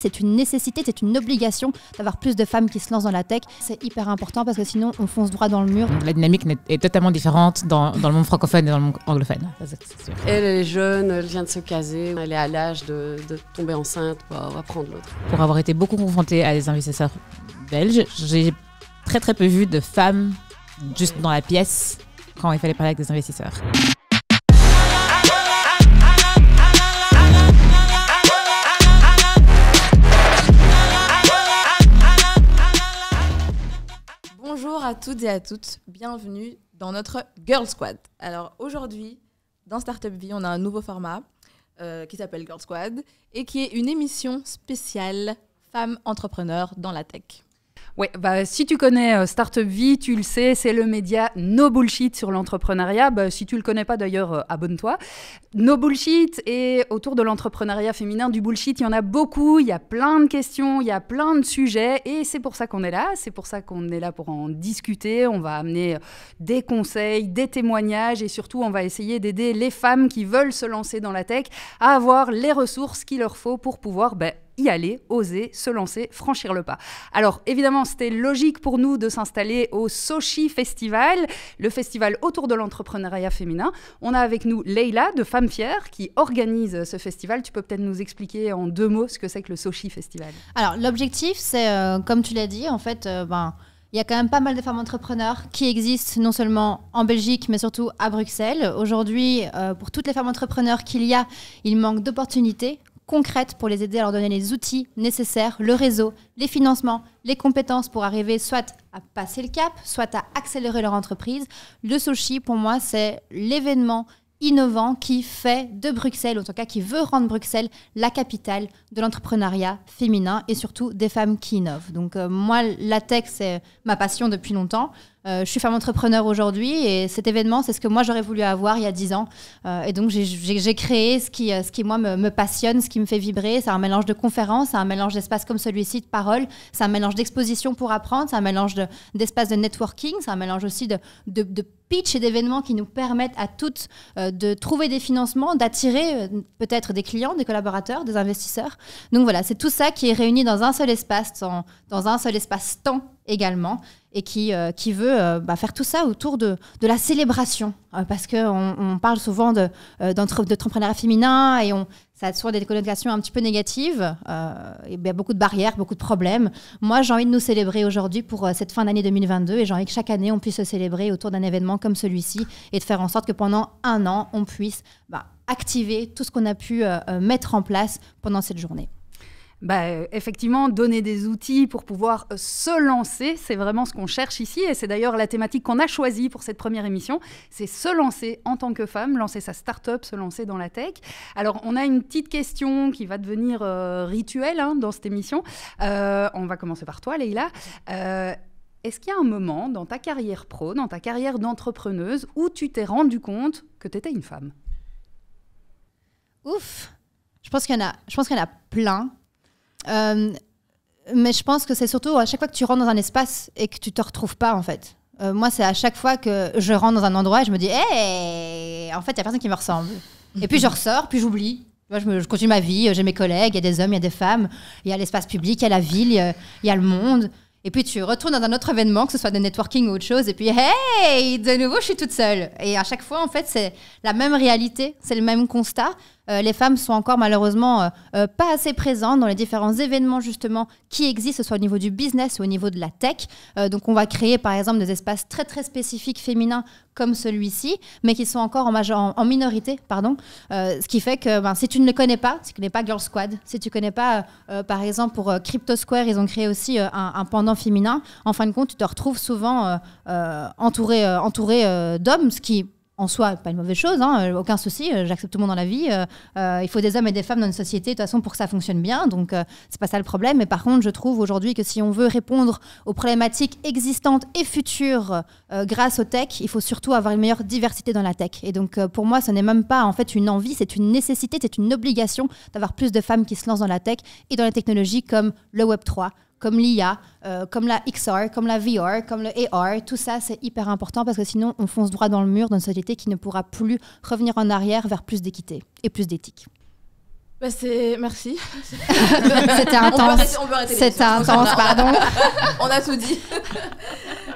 C'est une nécessité, c'est une obligation d'avoir plus de femmes qui se lancent dans la tech. C'est hyper important parce que sinon on fonce droit dans le mur. La dynamique est totalement différente dans le monde francophone et dans le monde anglophone. C'est sûr. Elle est jeune, elle vient de se caser, elle est à l'âge de tomber enceinte, on va prendre l'autre. Pour avoir été beaucoup confrontée à des investisseurs belges, j'ai très peu vu de femmes juste dans la pièce quand il fallait parler avec des investisseurs. Bonjour à toutes et à toutes, bienvenue dans notre Girl Squad. Alors aujourd'hui, dans Startup Vie, on a un nouveau format qui s'appelle Girl Squad et qui est une émission spéciale femmes entrepreneurs dans la tech. Ouais, si tu connais Startup Vie, tu le sais, c'est le média No Bullshit sur l'entrepreneuriat. Si tu le connais pas d'ailleurs, abonne-toi. No Bullshit, et autour de l'entrepreneuriat féminin, du bullshit, il y en a beaucoup, il y a plein de questions, il y a plein de sujets, et c'est pour ça qu'on est là. C'est pour ça qu'on est là pour en discuter. On va amener des conseils, des témoignages, et surtout, on va essayer d'aider les femmes qui veulent se lancer dans la tech à avoir les ressources qu'il leur faut pour pouvoir y aller, oser, se lancer, franchir le pas. Alors, évidemment, c'était logique pour nous de s'installer au Sochi Festival, le festival autour de l'entrepreneuriat féminin. On a avec nous Leïla de Femmes Fières qui organise ce festival. Tu peux peut-être nous expliquer en 2 mots ce que c'est que le Sochi Festival. Alors, l'objectif, c'est, comme tu l'as dit, en fait, il y a quand même pas mal de femmes entrepreneurs qui existent non seulement en Belgique, mais surtout à Bruxelles. Aujourd'hui, pour toutes les femmes entrepreneurs qu'il y a, il manque d'opportunités concrètes pour les aider à leur donner les outils nécessaires, le réseau, les financements, les compétences pour arriver soit à passer le cap, soit à accélérer leur entreprise. Le Sochi, pour moi, c'est l'événement innovant qui fait de Bruxelles, en tout cas qui veut rendre Bruxelles la capitale de l'entrepreneuriat féminin et surtout des femmes qui innovent. Donc moi, la tech, c'est ma passion depuis longtemps. Je suis femme entrepreneur aujourd'hui et cet événement, c'est ce que moi j'aurais voulu avoir il y a 10 ans. Et donc j'ai créé ce qui moi me passionne, ce qui me fait vibrer. C'est un mélange de conférences, c'est un mélange d'espaces comme celui-ci, de paroles, c'est un mélange d'expositions pour apprendre, c'est un mélange d'espaces de networking, c'est un mélange aussi de pitch et d'événements qui nous permettent à toutes de trouver des financements, d'attirer peut-être des clients, des collaborateurs, des investisseurs. Donc voilà, c'est tout ça qui est réuni dans un seul espace, dans un seul espace-temps également, et qui veut faire tout ça autour de la célébration. Parce qu'on parle souvent d'entrepreneuriat féminin et ça a souvent des connotations un petit peu négatives. Il y a beaucoup de barrières, beaucoup de problèmes. Moi, j'ai envie de nous célébrer aujourd'hui pour cette fin d'année 2022 et j'ai envie que chaque année, on puisse se célébrer autour d'un événement comme celui-ci et de faire en sorte que pendant 1 an, on puisse activer tout ce qu'on a pu mettre en place pendant cette journée. Effectivement, donner des outils pour pouvoir se lancer, c'est vraiment ce qu'on cherche ici et c'est d'ailleurs la thématique qu'on a choisie pour cette première émission, c'est se lancer en tant que femme, lancer sa start-up, se lancer dans la tech. Alors, on a une petite question qui va devenir rituelle dans cette émission. On va commencer par toi, Leïla. Est-ce qu'il y a un moment dans ta carrière pro, dans ta carrière d'entrepreneuse, où tu t'es rendu compte que tu étais une femme ? Ouf, je pense qu'il y en a plein. Mais je pense que c'est surtout à chaque fois que tu rentres dans un espace et que tu te retrouves pas en fait. Moi, c'est à chaque fois que je rentre dans un endroit et je me dis hey, en fait, il y a personne qui me ressemble. Et puis je ressors, puis j'oublie. Je continue ma vie, j'ai mes collègues, il y a des hommes, il y a des femmes, il y a l'espace public, il y a la ville, il y a le monde. Et puis tu retournes dans un autre événement, que ce soit de networking ou autre chose, et puis hey, de nouveau, je suis toute seule. Et à chaque fois, en fait, c'est la même réalité, c'est le même constat. Les femmes sont encore malheureusement pas assez présentes dans les différents événements justement qui existent, que ce soit au niveau du business ou au niveau de la tech. Donc on va créer par exemple des espaces très très spécifiques féminins comme celui-ci, mais qui sont encore en minorité, ce qui fait que si tu ne le connais pas, si tu ne connais pas Girl Squad, si tu ne connais pas par exemple pour Crypto Square, ils ont créé aussi un pendant féminin, en fin de compte tu te retrouves souvent entouré d'hommes, ce qui en soi, pas une mauvaise chose, aucun souci, j'accepte tout le monde dans la vie. Il faut des hommes et des femmes dans une société, de toute façon, pour que ça fonctionne bien. Donc, c'est pas ça le problème. Mais par contre, je trouve aujourd'hui que si on veut répondre aux problématiques existantes et futures grâce aux tech, il faut surtout avoir une meilleure diversité dans la tech. Et donc, pour moi, ce n'est même pas en fait une envie, c'est une nécessité, c'est une obligation d'avoir plus de femmes qui se lancent dans la tech et dans les technologies comme le Web3, comme l'IA, comme la XR, comme la VR, comme le AR. Tout ça, c'est hyper important parce que sinon, on fonce droit dans le mur dans une société qui ne pourra plus revenir en arrière vers plus d'équité et plus d'éthique. Merci. C'était intense. On peut arrêter C'était l'émission. intense, pardon. On a tout dit.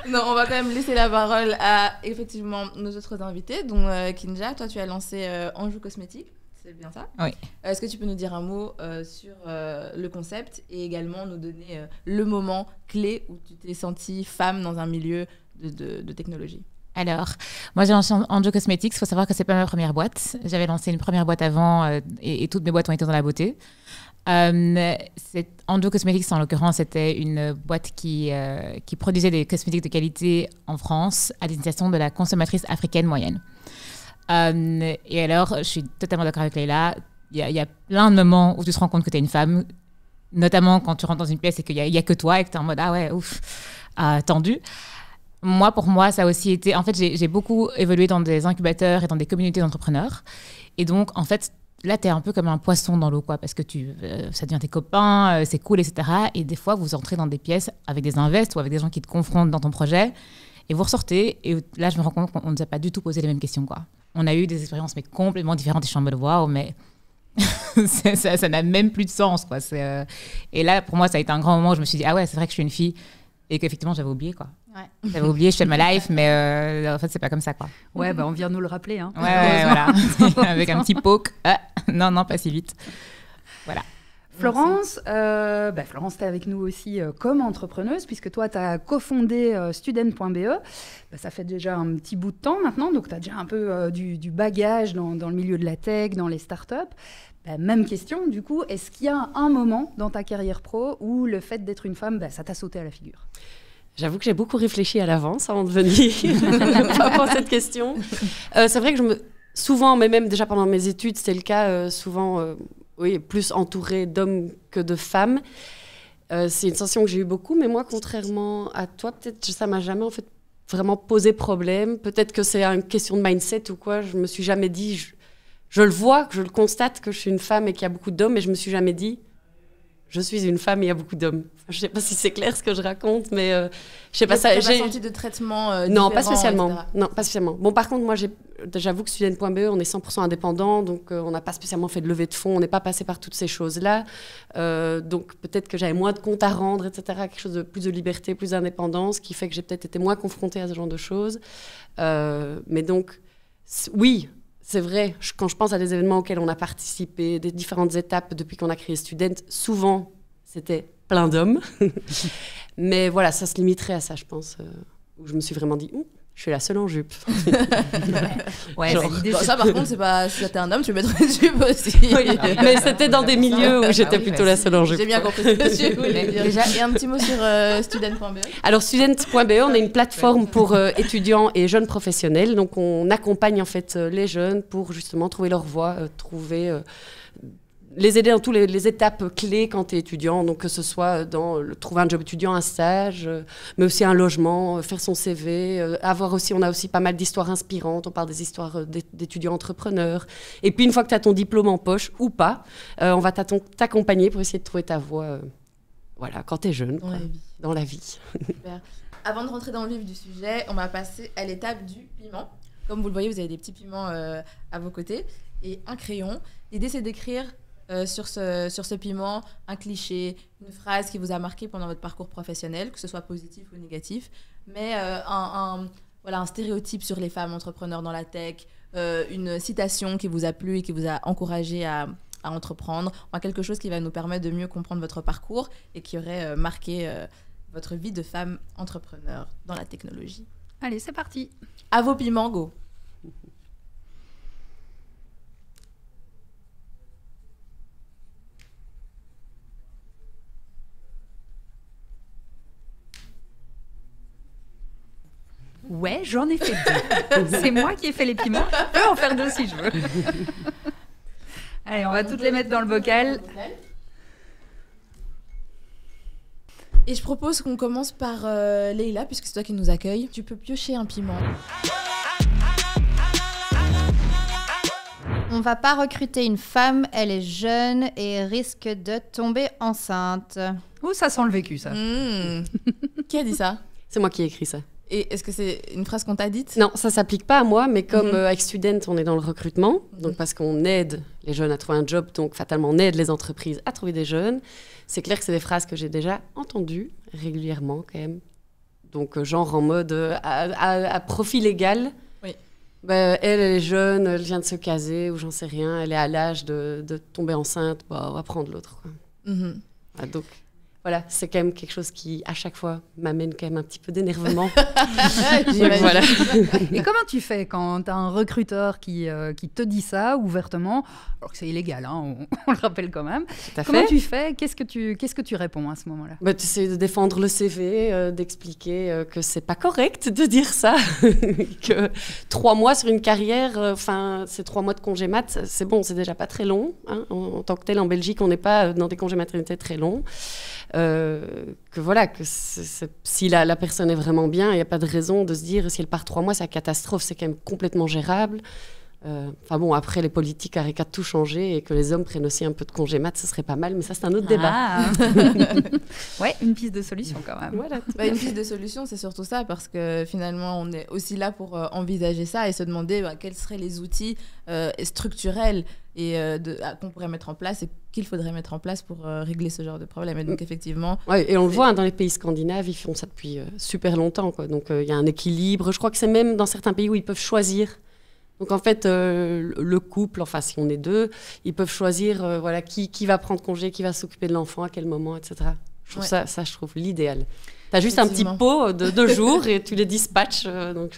Non, on va quand même laisser la parole à effectivement nos autres invités. Donc Kinja, toi tu as lancé Anjou Cosmétiques, c'est bien ça? Oui. Est-ce que tu peux nous dire un mot sur le concept et également nous donner le moment clé où tu t'es sentie femme dans un milieu de technologie? Alors, moi j'ai lancé Anjou Cosmetics. Il faut savoir que c'est pas ma première boîte. J'avais lancé une première boîte avant et toutes mes boîtes ont été dans la beauté. Anjou Cosmetics, en l'occurrence, c'était une boîte qui produisait des cosmétiques de qualité en France à destination de la consommatrice africaine moyenne. Et alors, je suis totalement d'accord avec Leïla. Il y a plein de moments où tu te rends compte que tu es une femme, notamment quand tu rentres dans une pièce et qu'il n'y a que toi et que tu es en mode « Ah ouais, ouf, tendu ». Pour moi, ça a aussi été... En fait, j'ai beaucoup évolué dans des incubateurs et dans des communautés d'entrepreneurs. Et donc, en fait, là, tu es un peu comme un poisson dans l'eau, quoi, parce que ça devient tes copains, c'est cool, etc. Et des fois, vous entrez dans des pièces avec des invests ou avec des gens qui te confrontent dans ton projet et vous ressortez. Et là, je me rends compte qu'on ne nous a pas du tout posé les mêmes questions, quoi. On a eu des expériences mais complètement différentes et je suis en mode « Waouh, mais... » ça n'a même plus de sens, quoi. Et là, pour moi, ça a été un grand moment où je me suis dit « Ah ouais, c'est vrai que je suis une fille. » Et qu'effectivement, j'avais oublié, quoi. Ouais. J'avais oublié, je fais ma life, mais en fait, c'est pas comme ça, quoi. Ouais, on vient nous le rappeler. Hein. Ouais, voilà. Avec un petit poke. Non, pas si vite. Voilà. Florence, Florence, tu es avec nous aussi comme entrepreneuse, puisque toi, tu as cofondé student.be. Ça fait déjà un petit bout de temps maintenant, donc tu as déjà un peu du bagage dans le milieu de la tech, dans les startups. Même question, du coup, est-ce qu'il y a un moment dans ta carrière pro où le fait d'être une femme, ça t'a sauté à la figure? J'avoue que j'ai beaucoup réfléchi à l'avance avant de venir par rapport à cette question. C'est vrai que souvent, mais même déjà pendant mes études, c'était le cas, souvent, plus entourée d'hommes que de femmes. C'est une sensation que j'ai eu beaucoup, mais moi, contrairement à toi, peut-être ça m'a jamais en fait vraiment posé problème. Peut-être que c'est une question de mindset ou quoi. Je me suis jamais dit... Je le vois, je le constate que je suis une femme et qu'il y a beaucoup d'hommes, mais je me suis jamais dit je suis une femme et il y a beaucoup d'hommes. Je sais pas si c'est clair ce que je raconte, mais je sais pas ça. J'ai pas senti de traitement non, pas spécialement. etc. Non, pas spécialement. Bon, par contre, moi, j'avoue que student.be, on est 100% indépendant, donc on n'a pas spécialement fait de levée de fonds, on n'est pas passé par toutes ces choses-là. Donc peut-être que j'avais moins de comptes à rendre, etc. Quelque chose de plus de liberté, plus d'indépendance, qui fait que j'ai peut-être été moins confrontée à ce genre de choses. Mais donc, oui. C'est vrai, quand je pense à des événements auxquels on a participé, des différentes étapes depuis qu'on a créé Student, souvent, c'était plein d'hommes. Mais voilà, ça se limiterait à ça, je pense, où je me suis vraiment dit, je suis la seule en jupe. Ouais, ça, par contre, c'est pas... si t'es un homme, tu peux mettre une jupe aussi. Oui, mais c'était dans des milieux où j'étais plutôt la seule en jupe. J'ai bien compris ce que tu voulais dire. Déjà, et un petit mot sur student.be. Alors, student.be, on est une plateforme pour étudiants et jeunes professionnels. Donc, on accompagne en fait les jeunes pour justement trouver leur voie, les aider dans toutes les étapes clés quand tu es étudiant, donc que ce soit trouver un job étudiant, un stage, mais aussi un logement, faire son CV, on a aussi pas mal d'histoires inspirantes, on parle des histoires d'étudiants entrepreneurs. Et puis une fois que tu as ton diplôme en poche, ou pas, on va t'accompagner pour essayer de trouver ta voie quand tu es jeune, dans la vie. Super. Avant de rentrer dans le vif du sujet, on va passer à l'étape du piment. Comme vous le voyez, vous avez des petits piments à vos côtés et un crayon. L'idée, c'est d'écrire sur ce piment un cliché, une phrase qui vous a marqué pendant votre parcours professionnel, que ce soit positif ou négatif, mais un stéréotype sur les femmes entrepreneurs dans la tech, une citation qui vous a plu et qui vous a encouragé à entreprendre, quelque chose qui va nous permettre de mieux comprendre votre parcours et qui aurait marqué votre vie de femme entrepreneur dans la technologie. Allez, c'est parti. À vos piments, go. Ouais, j'en ai fait 2. C'est moi qui ai fait les piments. Je peux en faire 2 si je veux. Allez, on va toutes les mettre dans le bocal. Et je propose qu'on commence par Leïla, puisque c'est toi qui nous accueille. Tu peux piocher un piment. On va pas recruter une femme, elle est jeune et risque de tomber enceinte. Oh, ça sent le vécu, ça. Qui a dit ça? C'est moi qui ai écrit ça. Et est-ce que c'est une phrase qu'on t'a dite? Non, ça s'applique pas à moi, mais comme avec Student, on est dans le recrutement, donc parce qu'on aide les jeunes à trouver un job, donc fatalement on aide les entreprises à trouver des jeunes. C'est clair que c'est des phrases que j'ai déjà entendues régulièrement quand même. Donc genre en mode à profil égal. Oui. Elle est jeune, elle vient de se caser ou j'en sais rien, elle est à l'âge de tomber enceinte, on va prendre l'autre, quoi. Donc voilà, c'est quand même quelque chose qui, à chaque fois, m'amène quand même un petit peu d'énervement. Donc, voilà. Et comment tu fais quand tu as un recruteur qui te dit ça ouvertement, alors que c'est illégal, hein, on le rappelle quand même. Tout à Comment fait. tu fais? Qu'est-ce que tu réponds à ce moment-là? Tu essaies de défendre le CV, d'expliquer que c'est pas correct de dire ça, que 3 mois sur une carrière, c'est 3 mois de congé mat, c'est bon, c'est déjà pas très long. Hein, en tant que tel, en Belgique, on n'est pas dans des congés maternité très longs. Que voilà, que si la personne est vraiment bien, il n'y a pas de raison de se dire si elle part 3 mois, c'est la catastrophe, c'est quand même complètement gérable. Après, les politiques arrêtent de tout changer et que les hommes prennent aussi un peu de congé mat, ce serait pas mal, mais ça, c'est un autre débat. Ouais, une piste de solution quand même. Voilà. Une piste de solution, c'est surtout ça, parce que finalement, on est aussi là pour envisager ça et se demander quels seraient les outils structurels et qu'on pourrait mettre en place et qu'il faudrait mettre en place pour régler ce genre de problème. Et donc, effectivement... Ouais, et on le voit, hein, dans les pays scandinaves, ils font ça depuis super longtemps, quoi. Donc, il y a un équilibre. Je crois que c'est même dans certains pays où ils peuvent choisir. Donc, en fait, le couple, si on est 2, ils peuvent choisir qui va prendre congé, qui va s'occuper de l'enfant, à quel moment, etc. Je trouve ça, je trouve l'idéal. Tu as juste un petit pot de 2 jours et tu les dispatches.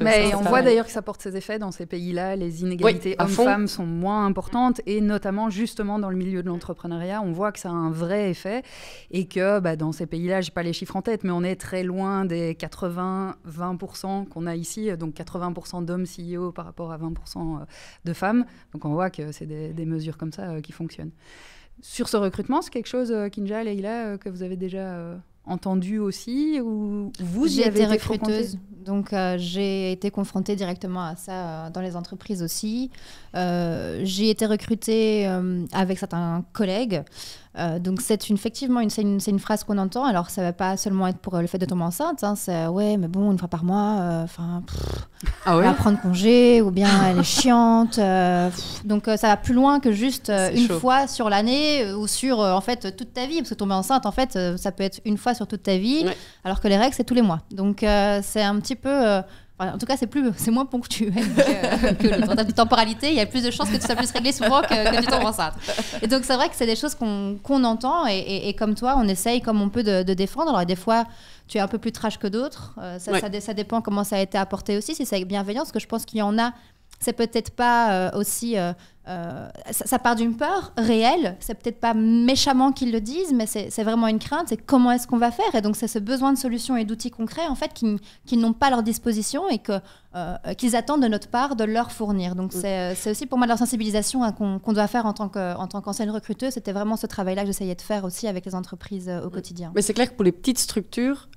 Mais on voit d'ailleurs que ça porte ses effets dans ces pays-là. Les inégalités hommes-femmes sont moins importantes et notamment justement dans le milieu de l'entrepreneuriat, on voit que ça a un vrai effet et que dans ces pays-là, je n'ai pas les chiffres en tête, mais on est très loin des 80-20% qu'on a ici, donc 80% d'hommes CEO par rapport à 20% de femmes. Donc on voit que c'est des mesures comme ça qui fonctionnent. Sur ce recrutement, c'est quelque chose, Kinja, Leïla, que vous avez déjà... entendu aussi ou vous y avez été recruteuse, donc j'ai été confrontée directement à ça dans les entreprises aussi. J'ai été recrutée avec certains collègues. Donc effectivement c'est une phrase qu'on entend. Alors ça va pas seulement être pour le fait de tomber enceinte, hein, c'est ouais mais bon 1 fois par mois, elle va prendre congé ou bien elle est chiante. Donc ça va plus loin que juste une fois sur l'année ou sur en fait toute ta vie, parce que tomber enceinte en fait ça peut être une fois sur toute ta vie, alors que les règles c'est tous les mois. Donc c'est un petit peu en tout cas, c'est moins ponctuel que en termes de temporalité. Il y a plus de chances que tu sois plus réglé souvent que tu tombes enceinte. Et donc, c'est vrai que c'est des choses qu'on entend et comme toi, on essaye comme on peut de défendre. Alors, des fois, tu es un peu plus trash que d'autres. Ça dépend comment ça a été apporté aussi, si c'est avec bienveillance, parce que je pense qu'il y en a, c'est peut-être pas aussi... ça part d'une peur réelle, c'est peut-être pas méchamment qu'ils le disent, mais c'est vraiment une crainte, c'est comment est-ce qu'on va faire. Et donc c'est ce besoin de solutions et d'outils concrets en fait qu'ils n'ont pas à leur disposition et qu'ils attendent de notre part de leur fournir. Donc c'est aussi pour moi de leur sensibilisation qu'on doit faire en tant qu'ancienne recruteuse. C'était vraiment ce travail-là que j'essayais de faire aussi avec les entreprises au quotidien. Mais c'est clair que pour les petites structures,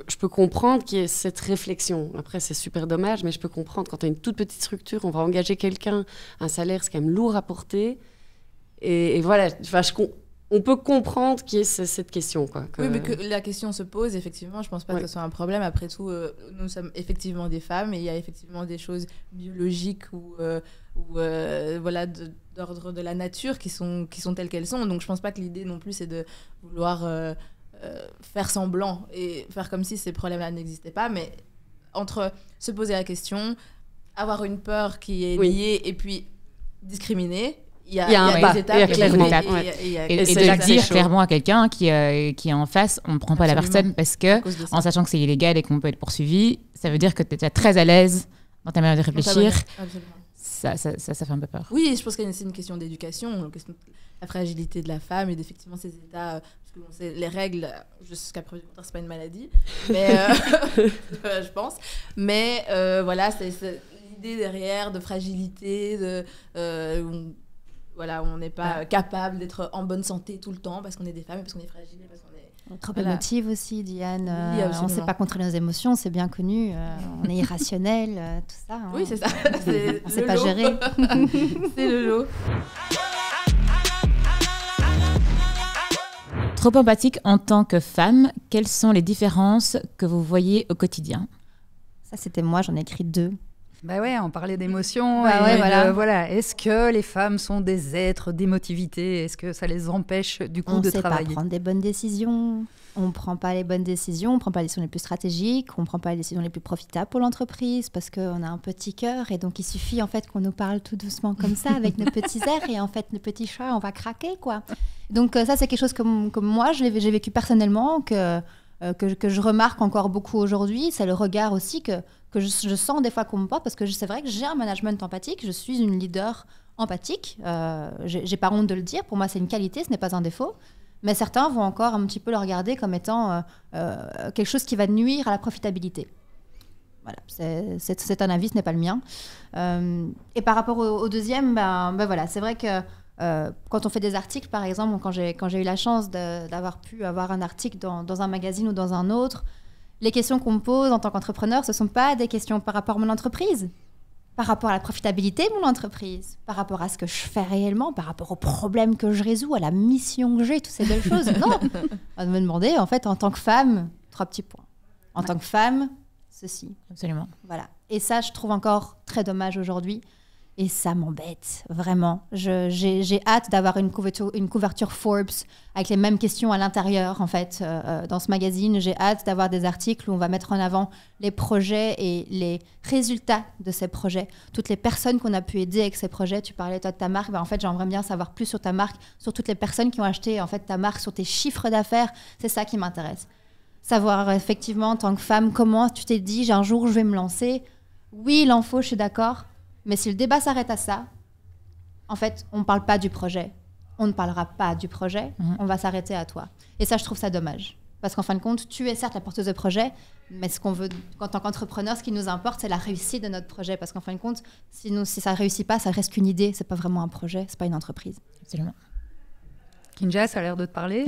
je peux comprendre qu'il y ait cette réflexion. Après, c'est super dommage, mais je peux comprendre. Quand tu as une toute petite structure, on va engager quelqu'un, un salaire, c'est quand même lourd à porter. Et voilà, on peut comprendre qu'il y ait cette question. Quoi, Oui, mais que la question se pose, effectivement. Je ne pense pas que ce soit un problème. Après tout, nous sommes effectivement des femmes et il y a effectivement des choses biologiques ou d'ordre de la nature qui sont telles qu'elles sont. Donc, je ne pense pas que l'idée non plus, c'est de vouloir... faire semblant et faire comme si ces problèmes-là n'existaient pas, mais entre se poser la question, avoir une peur qui est liée et puis discriminer, il y a des étapes. Et de dire clairement à quelqu'un qui est en face, on ne prend pas la personne parce que, en sachant que c'est illégal et qu'on peut être poursuivi, ça veut dire que tu es déjà très à l'aise dans ta manière de réfléchir. Ça fait un peu peur. Oui, je pense que c'est une question d'éducation, une question de la fragilité de la femme et d'effectivement ces états, parce que sait, les règles, jusqu'à preuve du contraire, c'est pas une maladie, mais je pense. Mais voilà, c'est l'idée derrière de fragilité, on n'est pas capable d'être en bonne santé tout le temps parce qu'on est des femmes et parce qu'on est fragile et parce qu'on est... Trop émotive aussi, Diane. On ne sait pas contrôler nos émotions, c'est bien connu. On est irrationnel, tout ça. Hein. Oui, c'est ça. C'est pas géré. C'est le lot. Trop empathique en tant que femme, quelles sont les différences que vous voyez au quotidien ? Ça, c'était moi, j'en ai écrit 2. Bah ouais, on parlait d'émotions. Bah ouais, voilà. Est-ce que les femmes sont des êtres d'émotivité? Est-ce que ça les empêche du coup de travailler? On ne sait pas prendre des bonnes décisions. On ne prend pas les bonnes décisions. On ne prend pas les décisions les plus stratégiques. On ne prend pas les décisions les plus profitables pour l'entreprise parce qu'on a un petit cœur. Et donc, il suffit en fait qu'on nous parle tout doucement comme ça avec nos petits airs. Et en fait, nos petits chats, on va craquer, quoi. Donc, ça, c'est quelque chose que moi, j'ai vécu personnellement, que je remarque encore beaucoup aujourd'hui. C'est le regard aussi que je sens des fois qu'on me porte, parce que c'est vrai que j'ai un management empathique, je suis une leader empathique, j'ai pas honte de le dire, pour moi c'est une qualité, ce n'est pas un défaut, mais certains vont encore un petit peu le regarder comme étant quelque chose qui va nuire à la profitabilité. Voilà, c'est un avis, ce n'est pas le mien. Et par rapport au deuxième, ben voilà, c'est vrai que quand on fait des articles, par exemple, quand j'ai eu la chance d'avoir pu avoir un article dans un magazine ou dans un autre, les questions qu'on me pose en tant qu'entrepreneur, ce ne sont pas des questions par rapport à mon entreprise, par rapport à la profitabilité de mon entreprise, par rapport à ce que je fais réellement, par rapport aux problèmes que je résous, à la mission que j'ai, toutes ces belles choses. Non, on va me demander, en fait, en tant que femme, 3 petits points. En tant que femme, ceci. Absolument. Voilà. Et ça, je trouve encore très dommage aujourd'hui. Et ça m'embête, vraiment. J'ai hâte d'avoir une couverture Forbes avec les mêmes questions à l'intérieur, en fait, dans ce magazine. J'ai hâte d'avoir des articles où on va mettre en avant les projets et les résultats de ces projets. Toutes les personnes qu'on a pu aider avec ces projets. Tu parlais, toi, de ta marque. En fait, j'aimerais bien savoir plus sur ta marque, sur toutes les personnes qui ont acheté en fait, ta marque, sur tes chiffres d'affaires. C'est ça qui m'intéresse. Savoir, effectivement, en tant que femme, comment tu t'es dit, un jour, je vais me lancer. Oui, il en faut, je suis d'accord. Mais si le débat s'arrête à ça, en fait, on ne parle pas du projet. On ne parlera pas du projet, on va s'arrêter à toi. Et ça, je trouve ça dommage. Parce qu'en fin de compte, tu es certes la porteuse de projet, mais ce qu'on veut, en tant qu'entrepreneur, ce qui nous importe, c'est la réussite de notre projet. Parce qu'en fin de compte, si ça ne réussit pas, ça reste qu'une idée. Ce n'est pas vraiment un projet, ce n'est pas une entreprise. Absolument. Kinja, ça a l'air de te parler.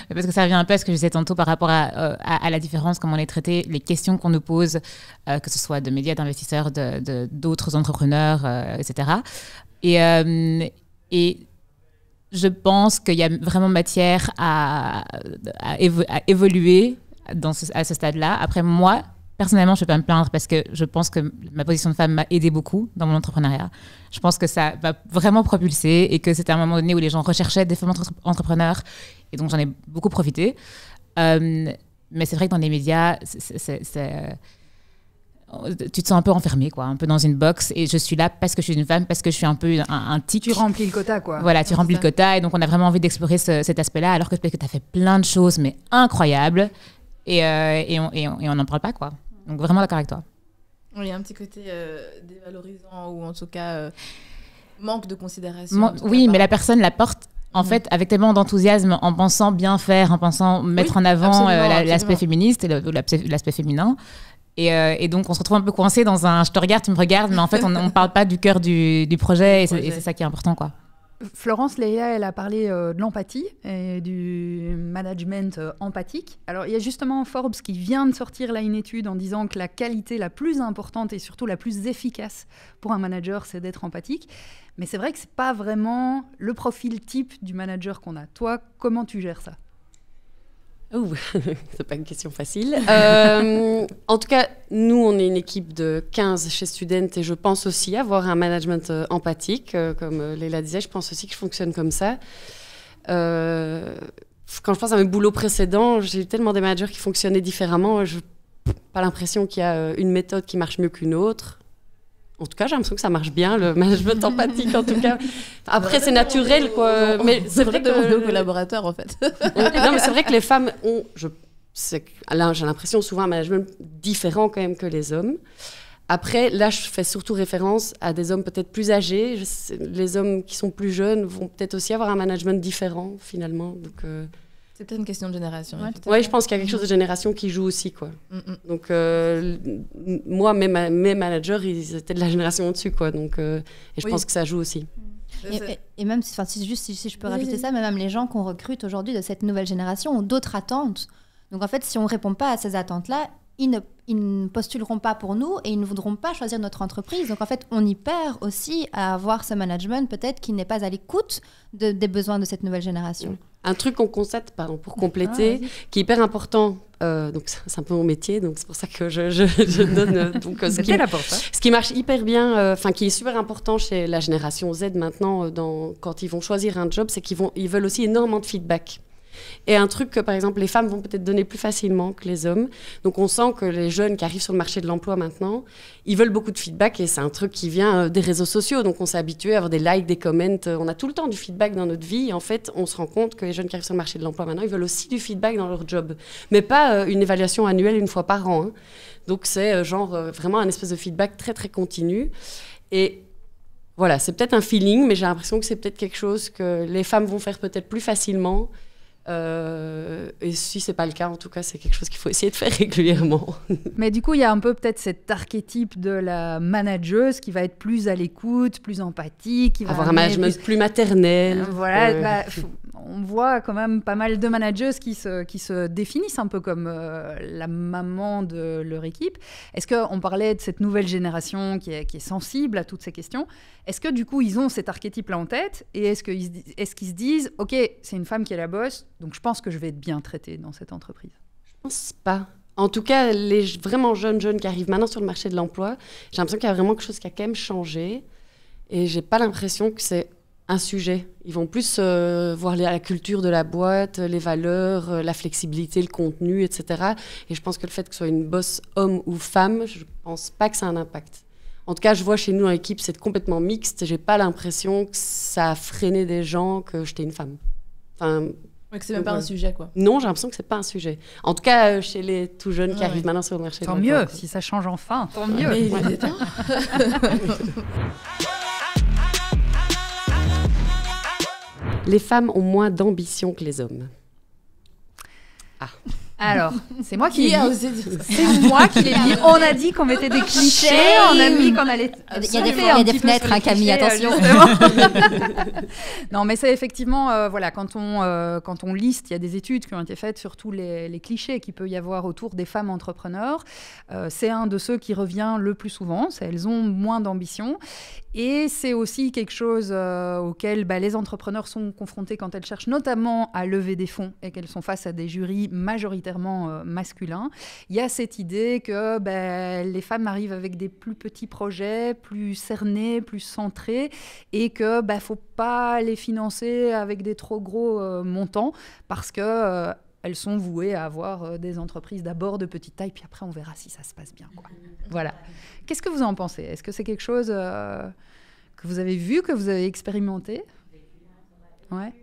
Parce que ça revient un peu à ce que je disais tantôt par rapport à la différence, comment on est traité, les questions qu'on nous pose, que ce soit de médias, d'investisseurs, d'autres entrepreneurs, etc. Et je pense qu'il y a vraiment matière à évoluer à ce stade-là. Après, moi, personnellement, je ne vais pas me plaindre parce que je pense que ma position de femme m'a aidé beaucoup dans mon entrepreneuriat. Je pense que ça m'a vraiment propulsée et que c'était un moment donné où les gens recherchaient des femmes entrepreneurs et donc j'en ai beaucoup profité. Mais c'est vrai que dans les médias, tu te sens un peu enfermée, quoi, un peu dans une box, et je suis là parce que je suis une femme, parce que je suis un peu un tic. Tu remplis le quota, quoi. Voilà, tu remplis le quota, et donc on a vraiment envie d'explorer cet aspect-là, alors que peut-être que tu as fait plein de choses, mais incroyables, et on n'en parle pas, quoi. Donc vraiment d'accord avec toi. Il y a un petit côté dévalorisant, ou en tout cas manque de considération. Oui, mais la personne la porte en fait avec tellement d'enthousiasme, en pensant bien faire, en pensant mettre en avant l'aspect féministe et l'aspect féminin. Et donc on se retrouve un peu coincé dans un je te regarde, tu me regardes, mais en fait on ne parle pas du cœur du projet, et c'est ça qui est important, quoi. Florence Leia, elle a parlé de l'empathie et du management empathique. Alors, il y a justement Forbes qui vient de sortir là une étude en disant que la qualité la plus importante et surtout la plus efficace pour un manager, c'est d'être empathique. Mais c'est vrai que ce n'est pas vraiment le profil type du manager qu'on a. Toi, comment tu gères ça ? C'est pas une question facile. En tout cas, nous, on est une équipe de 15 chez Student, et je pense aussi avoir un management empathique. Comme Leila disait, je pense aussi que je fonctionne comme ça. Quand je pense à mes boulots précédents, j'ai eu tellement des managers qui fonctionnaient différemment. Je n'ai pas l'impression qu'il y a une méthode qui marche mieux qu'une autre. En tout cas, j'ai l'impression que ça marche bien, le management empathique, en tout cas. Après, c'est naturel, quoi. Mais c'est vrai que... nos collaborateurs, en fait. Non, mais c'est vrai que les femmes ont... Là, j'ai l'impression souvent un management différent quand même que les hommes. Après, là, je fais surtout référence à des hommes peut-être plus âgés. Les hommes qui sont plus jeunes vont peut-être aussi avoir un management différent, finalement. Donc... C'est peut-être une question de génération. Oui, je pense qu'il y a quelque chose de génération qui joue aussi, quoi. Donc, moi, mes managers, ils étaient de la génération au-dessus, quoi. Donc, et je pense que ça joue aussi. Et même, si je peux rajouter ça, mais même les gens qu'on recrute aujourd'hui de cette nouvelle génération ont d'autres attentes. Donc, en fait, si on ne répond pas à ces attentes-là, ils ne postuleront pas pour nous et ils ne voudront pas choisir notre entreprise. Donc, en fait, on y perd aussi à avoir ce management peut-être qui n'est pas à l'écoute des besoins de cette nouvelle génération. Un truc qu'on constate, pour compléter, qui est hyper important donc c'est un peu mon métier, donc c'est pour ça que je donne C'était la porte. Ce qui marche hyper bien, qui est super important chez la génération Z maintenant, quand ils vont choisir un job, c'est qu'ils veulent aussi énormément de feedback. Et un truc que, par exemple, les femmes vont peut-être donner plus facilement que les hommes. Donc, on sent que les jeunes qui arrivent sur le marché de l'emploi maintenant, ils veulent beaucoup de feedback et c'est un truc qui vient des réseaux sociaux. Donc, on s'est habitué à avoir des likes, des comments. On a tout le temps du feedback dans notre vie. Et en fait, on se rend compte que les jeunes qui arrivent sur le marché de l'emploi maintenant, ils veulent aussi du feedback dans leur job. Mais pas une évaluation annuelle une fois par an. Hein. Donc, c'est vraiment un espèce de feedback très, très continu. Et voilà, c'est peut-être un feeling, mais j'ai l'impression que c'est peut-être quelque chose que les femmes vont faire peut-être plus facilement. Et si c'est pas le cas, en tout cas, c'est quelque chose qu'il faut essayer de faire régulièrement. Mais du coup, il y a un peu peut-être cet archétype de la manageuse qui va être plus à l'écoute, plus empathique, qui va avoir un management plus maternel. Voilà, on voit quand même pas mal de manageuses qui se définissent un peu comme la maman de leur équipe. Est-ce qu'on parlait de cette nouvelle génération qui est sensible à toutes ces questions? Est-ce que du coup, ils ont cet archétype-là en tête? Et est-ce qu'ils se disent, OK, c'est une femme qui est la boss, donc je pense que je vais être bien traitée dans cette entreprise? Je pense pas. En tout cas, les vraiment jeunes qui arrivent maintenant sur le marché de l'emploi, j'ai l'impression qu'il y a vraiment quelque chose qui a quand même changé. Et j'ai pas l'impression que c'est un sujet. Ils vont plus voir la culture de la boîte, les valeurs, la flexibilité, le contenu, etc. Et je pense que le fait que ce soit une boss homme ou femme, je pense pas que ça a un impact. En tout cas, je vois chez nous dans l'équipe, c'est complètement mixte. J'ai pas l'impression que ça a freiné des gens que j'étais une femme. Enfin, ouais, que c'est même pas un sujet, quoi. Non, j'ai l'impression que c'est pas un sujet. En tout cas, chez les tout jeunes qui arrivent maintenant sur le marché. Tant mieux, si ça change enfin, tant mieux. Mais il était temps. Les femmes ont moins d'ambition que les hommes. Ah. Alors, c'est moi qui Qui a l'ai osé dit. dire ça? C'est moi qui l'ai dit. On a dit qu'on mettait des clichés, on a mis qu'on allait. Il y a des fenêtres, hein, Camille, attention. Non, mais c'est effectivement, voilà, quand on liste, il y a des études qui ont été faites sur tous les clichés qu'il peut y avoir autour des femmes entrepreneurs. C'est un de ceux qui revient le plus souvent. Elles ont moins d'ambition. Et c'est aussi quelque chose auquel les entrepreneurs sont confrontés quand elles cherchent notamment à lever des fonds et qu'elles sont face à des jurys majoritairement masculins. Il y a cette idée que les femmes arrivent avec des plus petits projets, plus cernés, plus centrés, et que faut pas les financer avec des trop gros montants parce que elles sont vouées à avoir des entreprises d'abord de petite taille, puis après on verra si ça se passe bien, quoi. Voilà. Qu'est-ce que vous en pensez? Est-ce que c'est quelque chose que vous avez vu, que vous avez expérimenté? Ouais.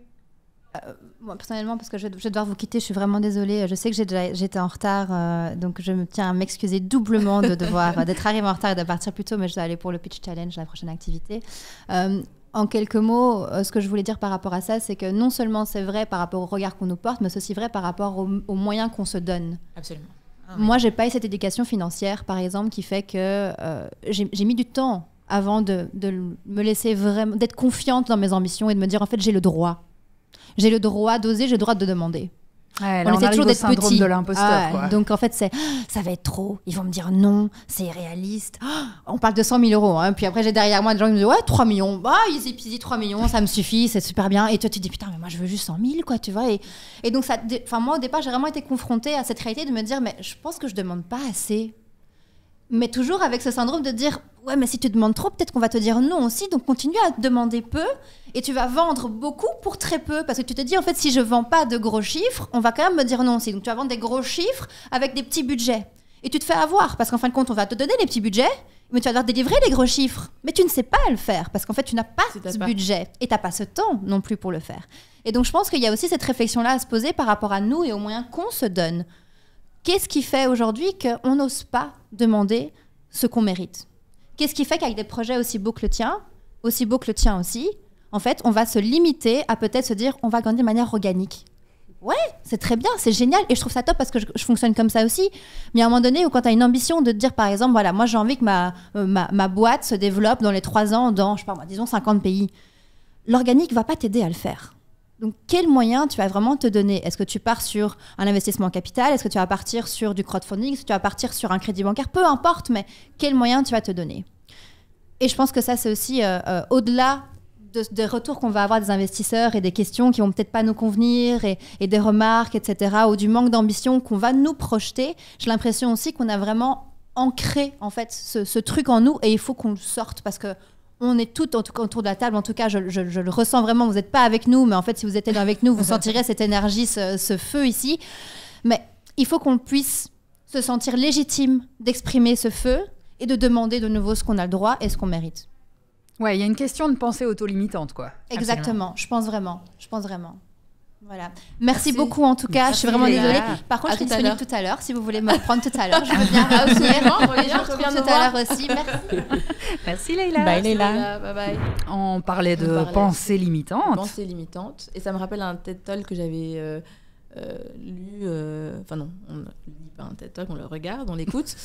Moi, personnellement, parce que je vais devoir vous quitter, je suis vraiment désolée. Je sais que j'étais en retard, donc je me tiens à m'excuser doublement d'être arrivée en retard et de partir plus tôt, mais je dois aller pour le Pitch Challenge, la prochaine activité. En quelques mots, ce que je voulais dire par rapport à ça, c'est que non seulement c'est vrai par rapport au regard qu'on nous porte, mais c'est aussi vrai par rapport aux moyens qu'on se donne. Absolument. Moi, j'ai pas eu cette éducation financière, par exemple, qui fait que j'ai mis du temps avant de me laisser vraiment, d'être confiante dans mes ambitions et de me dire, en fait, j'ai le droit. J'ai le droit d'oser, j'ai le droit de demander. Ouais, on essaie toujours d'être petit. De l'imposteur, quoi. Donc en fait, ça va être trop. Ils vont me dire non, c'est irréaliste. On parle de 100 000 euros. Hein. Puis après, j'ai derrière moi des gens qui me disent ouais, 3 millions. Bah, easy peasy, 3 millions, ça me suffit, c'est super bien. Et toi, tu te dis putain, mais moi, je veux juste 100 000, quoi, tu vois. Et donc, moi, au départ, j'ai vraiment été confrontée à cette réalité de me dire mais je pense que je demande pas assez. Mais toujours avec ce syndrome de dire ouais, mais si tu demandes trop, peut-être qu'on va te dire non aussi. Donc continue à demander peu et tu vas vendre beaucoup pour très peu. Parce que tu te dis en fait, si je vends pas de gros chiffres, on va quand même me dire non aussi. Donc tu vas vendre des gros chiffres avec des petits budgets. Et tu te fais avoir parce qu'en fin de compte, on va te donner les petits budgets, mais tu vas devoir délivrer les gros chiffres. Mais tu ne sais pas le faire parce qu'en fait, tu n'as pas ce budget et tu n'as pas ce temps non plus pour le faire. Et donc je pense qu'il y a aussi cette réflexion-là à se poser par rapport à nous et aux moyens qu'on se donne. Qu'est-ce qui fait aujourd'hui qu'on n'ose pas demander ce qu'on mérite? Qu'est-ce qui fait qu'avec des projets aussi beaux que le tien aussi, en fait, on va se limiter à peut-être se dire on va gagner de manière organique. Ouais, c'est très bien, c'est génial. Et je trouve ça top parce que je fonctionne comme ça aussi. Mais à un moment donné, quand tu as une ambition de te dire, par exemple, voilà, moi j'ai envie que ma boîte se développe dans les 3 ans dans, je sais pas moi, disons 50 pays. L'organique ne va pas t'aider à le faire. Donc, quels moyens tu vas vraiment te donner? Est-ce que tu pars sur un investissement en capital? Est-ce que tu vas partir sur du crowdfunding? Est-ce que tu vas partir sur un crédit bancaire? Peu importe, mais quels moyens tu vas te donner? Et je pense que ça, c'est aussi au-delà des retours qu'on va avoir des investisseurs et des questions qui vont peut-être pas nous convenir et des remarques, etc., ou du manque d'ambition qu'on va nous projeter, j'ai l'impression aussi qu'on a vraiment ancré en fait ce truc en nous et il faut qu'on le sorte parce que on est toutes en tout cas autour de la table, en tout cas je le ressens vraiment, vous n'êtes pas avec nous, mais en fait si vous étiez avec nous, vous sentirez cette énergie, ce feu ici, mais il faut qu'on puisse se sentir légitime d'exprimer ce feu et de demander de nouveau ce qu'on a le droit et ce qu'on mérite. Ouais, il y a une question de pensée auto-limitante, quoi. Exactement, je pense vraiment. Voilà. Merci beaucoup en tout cas, je suis vraiment désolée. Par contre, je suis disponible tout à l'heure, si vous voulez me reprendre tout à l'heure, je veux bien je reviens tout à l'heure aussi, merci. Merci Leïla. Bye Leïla. Bye bye. On parlait de pensée limitante. Pensée limitante. Et ça me rappelle un TED Talk que j'avais lu, enfin non, on ne lit pas un TED Talk, on le regarde, on l'écoute,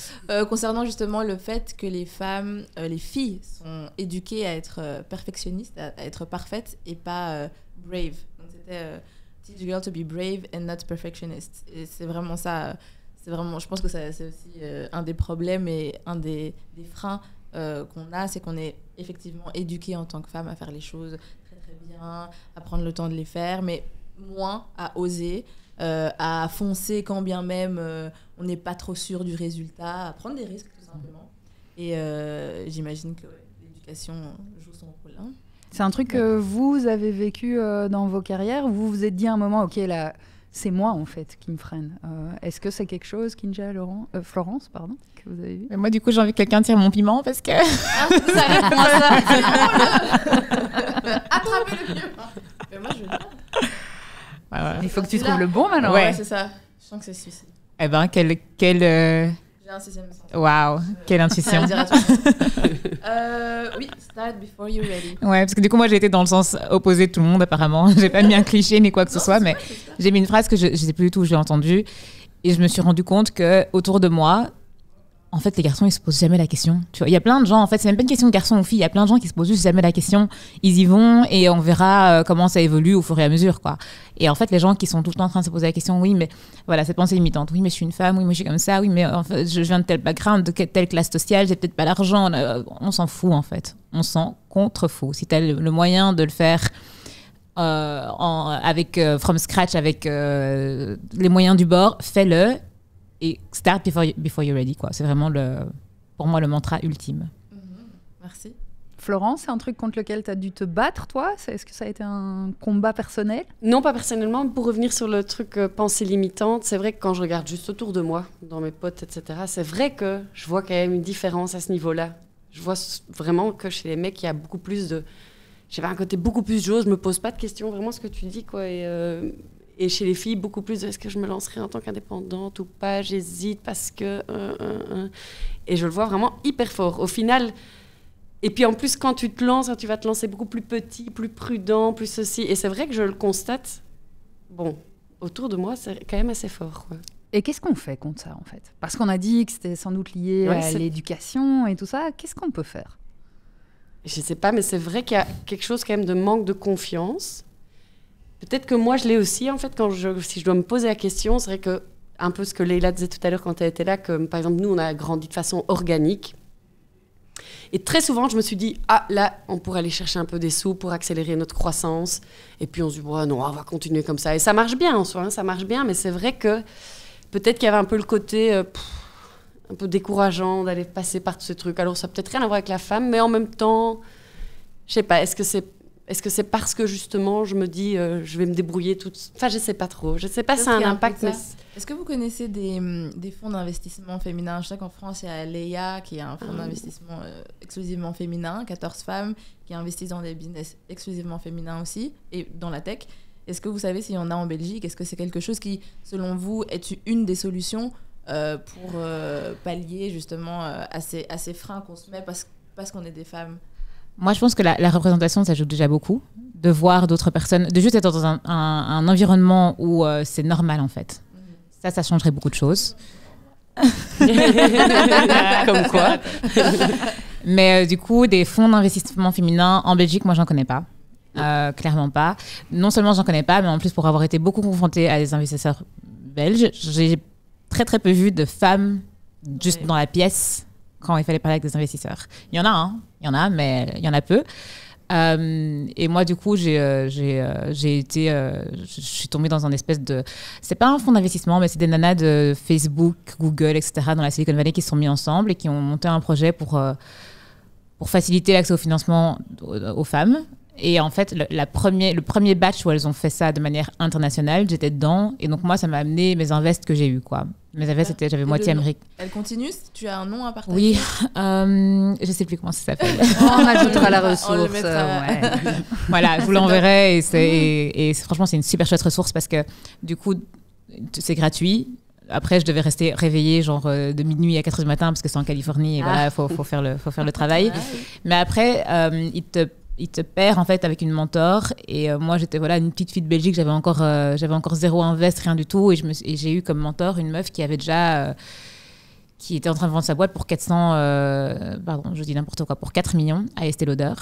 concernant justement le fait que les femmes, les filles sont éduquées à être perfectionnistes, à être parfaites et pas brave. Donc c'était teach a girl to be brave and not perfectionist. Et c'est vraiment ça, c'est vraiment, je pense que c'est aussi un des problèmes et un des freins qu'on a, c'est qu'on est effectivement éduqué en tant que femme à faire les choses très très bien, à prendre le temps de les faire, mais moins à oser, à foncer quand bien même on n'est pas trop sûr du résultat, à prendre des risques tout simplement. Et j'imagine que l'éducation joue son rôle. Hein. C'est un truc que vous avez vécu dans vos carrières, où vous vous êtes dit à un moment, ok, là, c'est moi en fait qui me freine. Est-ce que c'est quelque chose, Kinja, Florence, pardon, que vous avez vu? Moi, du coup, j'ai envie que quelqu'un tire mon piment parce que... Ah, ça répond à ça. Attrapez le piment. Mais moi, je veux dire. Voilà. Il faut que tu trouves le bon maintenant. Ouais. Ouais, c'est ça. Je sens que c'est celui-ci. Eh ben, quelle J'ai un sixième sens. Waouh, quelle intuition. Oui, start before you're ready. Ouais, parce que du coup, moi, j'ai été dans le sens opposé de tout le monde, apparemment. J'ai pas mis un cliché ni quoi que ce soit, mais j'ai mis une phrase que je sais plus du tout où je l'ai entendue. Et je me suis rendu compte que autour de moi, en fait, les garçons, ils se posent jamais la question. Tu vois, il y a plein de gens, en fait, c'est même pas une question de garçon ou fille. Il y a plein de gens qui se posent juste jamais la question. Ils y vont et on verra comment ça évolue au fur et à mesure, quoi. Et en fait, les gens qui sont tout le temps en train de se poser la question, oui, mais voilà, cette pensée limitante. Oui, mais je suis une femme. Oui, mais je suis comme ça. Oui, mais en fait, je viens de tel background, de telle classe sociale. J'ai peut-être pas l'argent. On s'en fout, en fait. On s'en contre-fout. Si t'as le moyen de le faire avec from scratch, avec les moyens du bord, fais-le. Et start before you're ready, quoi. C'est vraiment, pour moi, le mantra ultime. Merci. Florence, c'est un truc contre lequel tu as dû te battre, toi? Est-ce que ça a été un combat personnel? Non, pas personnellement. Pour revenir sur le truc pensée limitante, c'est vrai que quand je regarde juste autour de moi, dans mes potes, etc., c'est vrai que je vois quand même une différence à ce niveau-là. Je vois vraiment que chez les mecs, il y a beaucoup plus de... J'avais un côté beaucoup plus j'ose, je me pose pas de questions, vraiment ce que tu dis, quoi. Et chez les filles, beaucoup plus de est-ce que je me lancerai en tant qu'indépendante ou pas, j'hésite parce que... Et je le vois vraiment hyper fort. Au final... Et puis en plus, quand tu te lances, tu vas te lancer beaucoup plus petit, plus prudent, plus ceci. Et c'est vrai que je le constate, bon, autour de moi, c'est quand même assez fort, quoi. Et qu'est-ce qu'on fait contre ça, en fait? Parce qu'on a dit que c'était sans doute lié à l'éducation et tout ça. Qu'est-ce qu'on peut faire? Je ne sais pas, mais c'est vrai qu'il y a quelque chose quand même de manque de confiance. Peut-être que moi, je l'ai aussi, en fait, si je dois me poser la question. C'est vrai que, un peu ce que Leïla disait tout à l'heure quand elle était là, que par exemple, nous, on a grandi de façon organique. Et très souvent, je me suis dit, ah, là, on pourrait aller chercher un peu des sous pour accélérer notre croissance. Et puis, on se dit, ouais, non, on va continuer comme ça. Et ça marche bien, en soi, hein, ça marche bien. Mais c'est vrai que peut-être qu'il y avait un peu le côté un peu décourageant d'aller passer par tous ces trucs. Alors, ça n'a peut-être rien à voir avec la femme, mais en même temps, je sais pas, est-ce que c'est parce que, justement, je me dis, je vais me débrouiller toute... Enfin, je sais pas trop. Je sais pas si ça a un impact, mais... Est-ce que vous connaissez des fonds d'investissement féminin? Je sais qu'en France, il y a Leia, qui est un fonds d'investissement exclusivement féminin, 14 femmes qui investissent dans des business exclusivement féminins aussi, et dans la tech. Est-ce que vous savez s'il y en a en Belgique? Est-ce que c'est quelque chose qui, selon vous, est une des solutions pour pallier justement à ces freins qu'on se met parce qu'on est des femmes? Moi, je pense que la représentation, ça joue déjà beaucoup. De voir d'autres personnes, de juste être dans un environnement où c'est normal, en fait. Ça changerait beaucoup de choses. Comme quoi. Mais du coup, des fonds d'investissement féminin en Belgique, moi, j'en connais pas. Clairement pas. Non seulement j'en connais pas, mais en plus, pour avoir été beaucoup confrontée à des investisseurs belges, j'ai très, très peu vu de femmes juste dans la pièce quand il fallait parler avec des investisseurs. Il y en a, mais il y en a peu. Et moi, du coup, je suis tombée dans un espèce de... C'est pas un fonds d'investissement, mais c'est des nanas de Facebook, Google, etc., dans la Silicon Valley qui se sont mis ensemble et qui ont monté un projet pour faciliter l'accès au financement aux femmes. Et en fait, le premier batch où elles ont fait ça de manière internationale, j'étais dedans. Et donc, moi, ça m'a amené mes invests que j'ai eus, quoi. Mes invests, j'avais moitié Amérique. Elle continue? Tu as un nom à partager? Oui, je sais plus comment ça s'appelle. On ajoutera la ressource. On le mettra. Ouais. Voilà, je vous l'enverrai. Et franchement, c'est une super chouette ressource parce que du coup, c'est gratuit. Après, je devais rester réveillée genre de minuit à 4h du matin parce que c'est en Californie et voilà, faut faire le travail. Mais après, il te perd en fait avec une mentor et moi j'étais une petite fille de Belgique, j'avais encore 0 invest, rien du tout et j'ai eu comme mentor une meuf qui avait déjà qui était en train de vendre sa boîte pour 400 je dis n'importe quoi, pour 4 millions à Estée Lauder.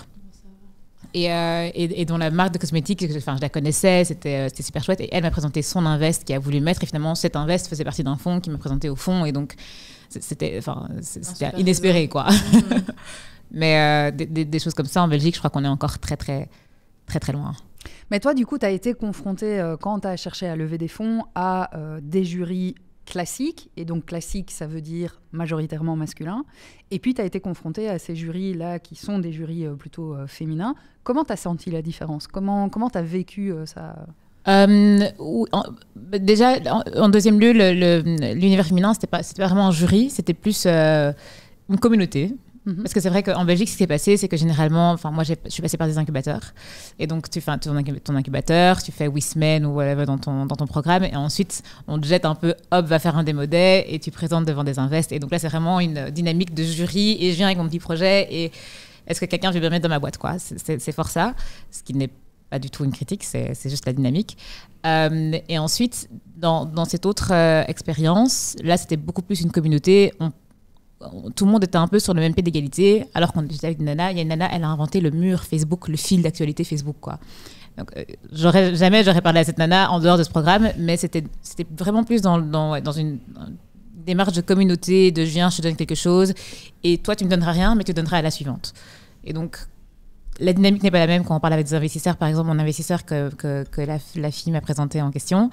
Et dont la marque de cosmétiques, je la connaissais, c'était super chouette. Et elle m'a présenté son invest qui a voulu mettre. Et finalement, cet invest faisait partie d'un fonds qui m'a présenté au fond. Et donc, c'était inespéré, quoi. Mais des choses comme ça, en Belgique, je crois qu'on est encore très, très, très, très loin. Mais toi, du coup, tu as été confronté, quand tu as cherché à lever des fonds, à des jurys classiques. Et donc, classique, ça veut dire majoritairement masculin. Et puis, tu as été confronté à ces jurys-là qui sont des jurys plutôt féminins. Comment tu as senti la différence? Comment tu as vécu ça? Déjà, en deuxième lieu, l'univers féminin, c'était pas vraiment un jury, c'était plus une communauté. Parce que c'est vrai qu'en Belgique, ce qui s'est passé, c'est que généralement, moi, je suis passée par des incubateurs. Et donc, tu fais ton incubateur, tu fais 8 semaines ou whatever dans ton programme. Et ensuite, on te jette un peu, hop, va faire un démodé et tu présentes devant des invests. Et donc là, c'est vraiment une dynamique de jury. Et je viens avec mon petit projet. Et est-ce que quelqu'un veut bien mettre dans ma boîte, quoi? C'est fort ça. Ce qui n'est pas du tout une critique, c'est juste la dynamique. Et ensuite, dans cette autre expérience, là, c'était beaucoup plus une communauté. Tout le monde était un peu sur le même pied d'égalité, alors qu'on était avec une nana. Il y a une nana, elle a inventé le mur Facebook, le fil d'actualité Facebook, quoi. Donc, jamais j'aurais parlé à cette nana en dehors de ce programme, mais c'était vraiment plus dans une démarche de communauté, de je viens, je te donne quelque chose, et toi, tu ne me donneras rien, mais tu donneras à la suivante. Et donc, la dynamique n'est pas la même quand on parle avec des investisseurs. Par exemple, mon investisseur que la fille m'a présenté en question,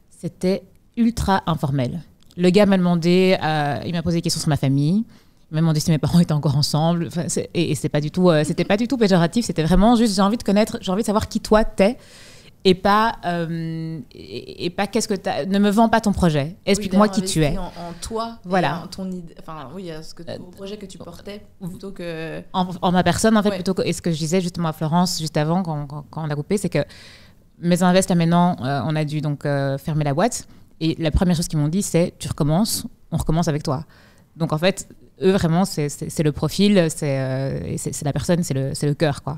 c'était ultra informel. Le gars m'a demandé, il m'a posé des questions sur ma famille, il m'a demandé si mes parents étaient encore ensemble, et c'était pas du tout péjoratif, c'était vraiment juste j'ai envie de savoir qui toi t'es, et pas qu'est-ce que t'as, ne me vends pas ton projet, explique-moi qui tu es. En toi, voilà. En ton idée, au projet que tu portais, plutôt que... En ma personne, en fait, plutôt que... Et ce que je disais justement à Florence, juste avant, quand on a coupé, c'est que mes invests, là maintenant, on a dû donc fermer la boîte. Et la première chose qu'ils m'ont dit, c'est tu recommences, on recommence avec toi. Donc en fait, eux vraiment, c'est le profil, c'est la personne, c'est le cœur, quoi.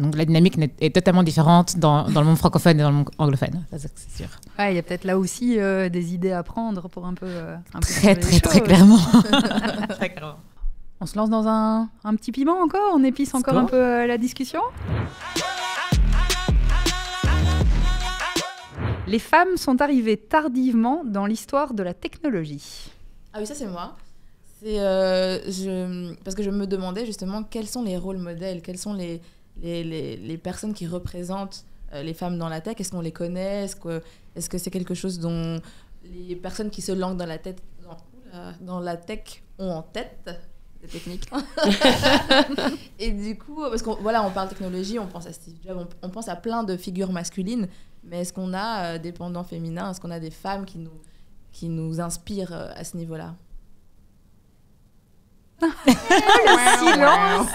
Donc la dynamique est totalement différente dans le monde francophone et dans le monde anglophone, ça, c'est sûr. Ouais, il y a peut-être là aussi des idées à prendre pour un peu très clairement. Très clairement. On se lance dans un petit piment encore, on épice encore un peu la discussion. Les femmes sont arrivées tardivement dans l'histoire de la technologie. Ah oui, ça c'est moi. Parce que je me demandais justement quels sont les rôles modèles, quelles sont les personnes qui représentent les femmes dans la tech. Est-ce qu'on les connaît? Est-ce que c'est quelque chose dont les personnes qui se lancent dans la tech ont en tête? C'est technique. Et du coup, parce qu'on parle technologie, on pense à Steve Jobs, on pense à plein de figures masculines. Mais est-ce qu'on a des pendants féminins? Est-ce qu'on a des femmes qui nous inspirent à ce niveau-là? Le silence.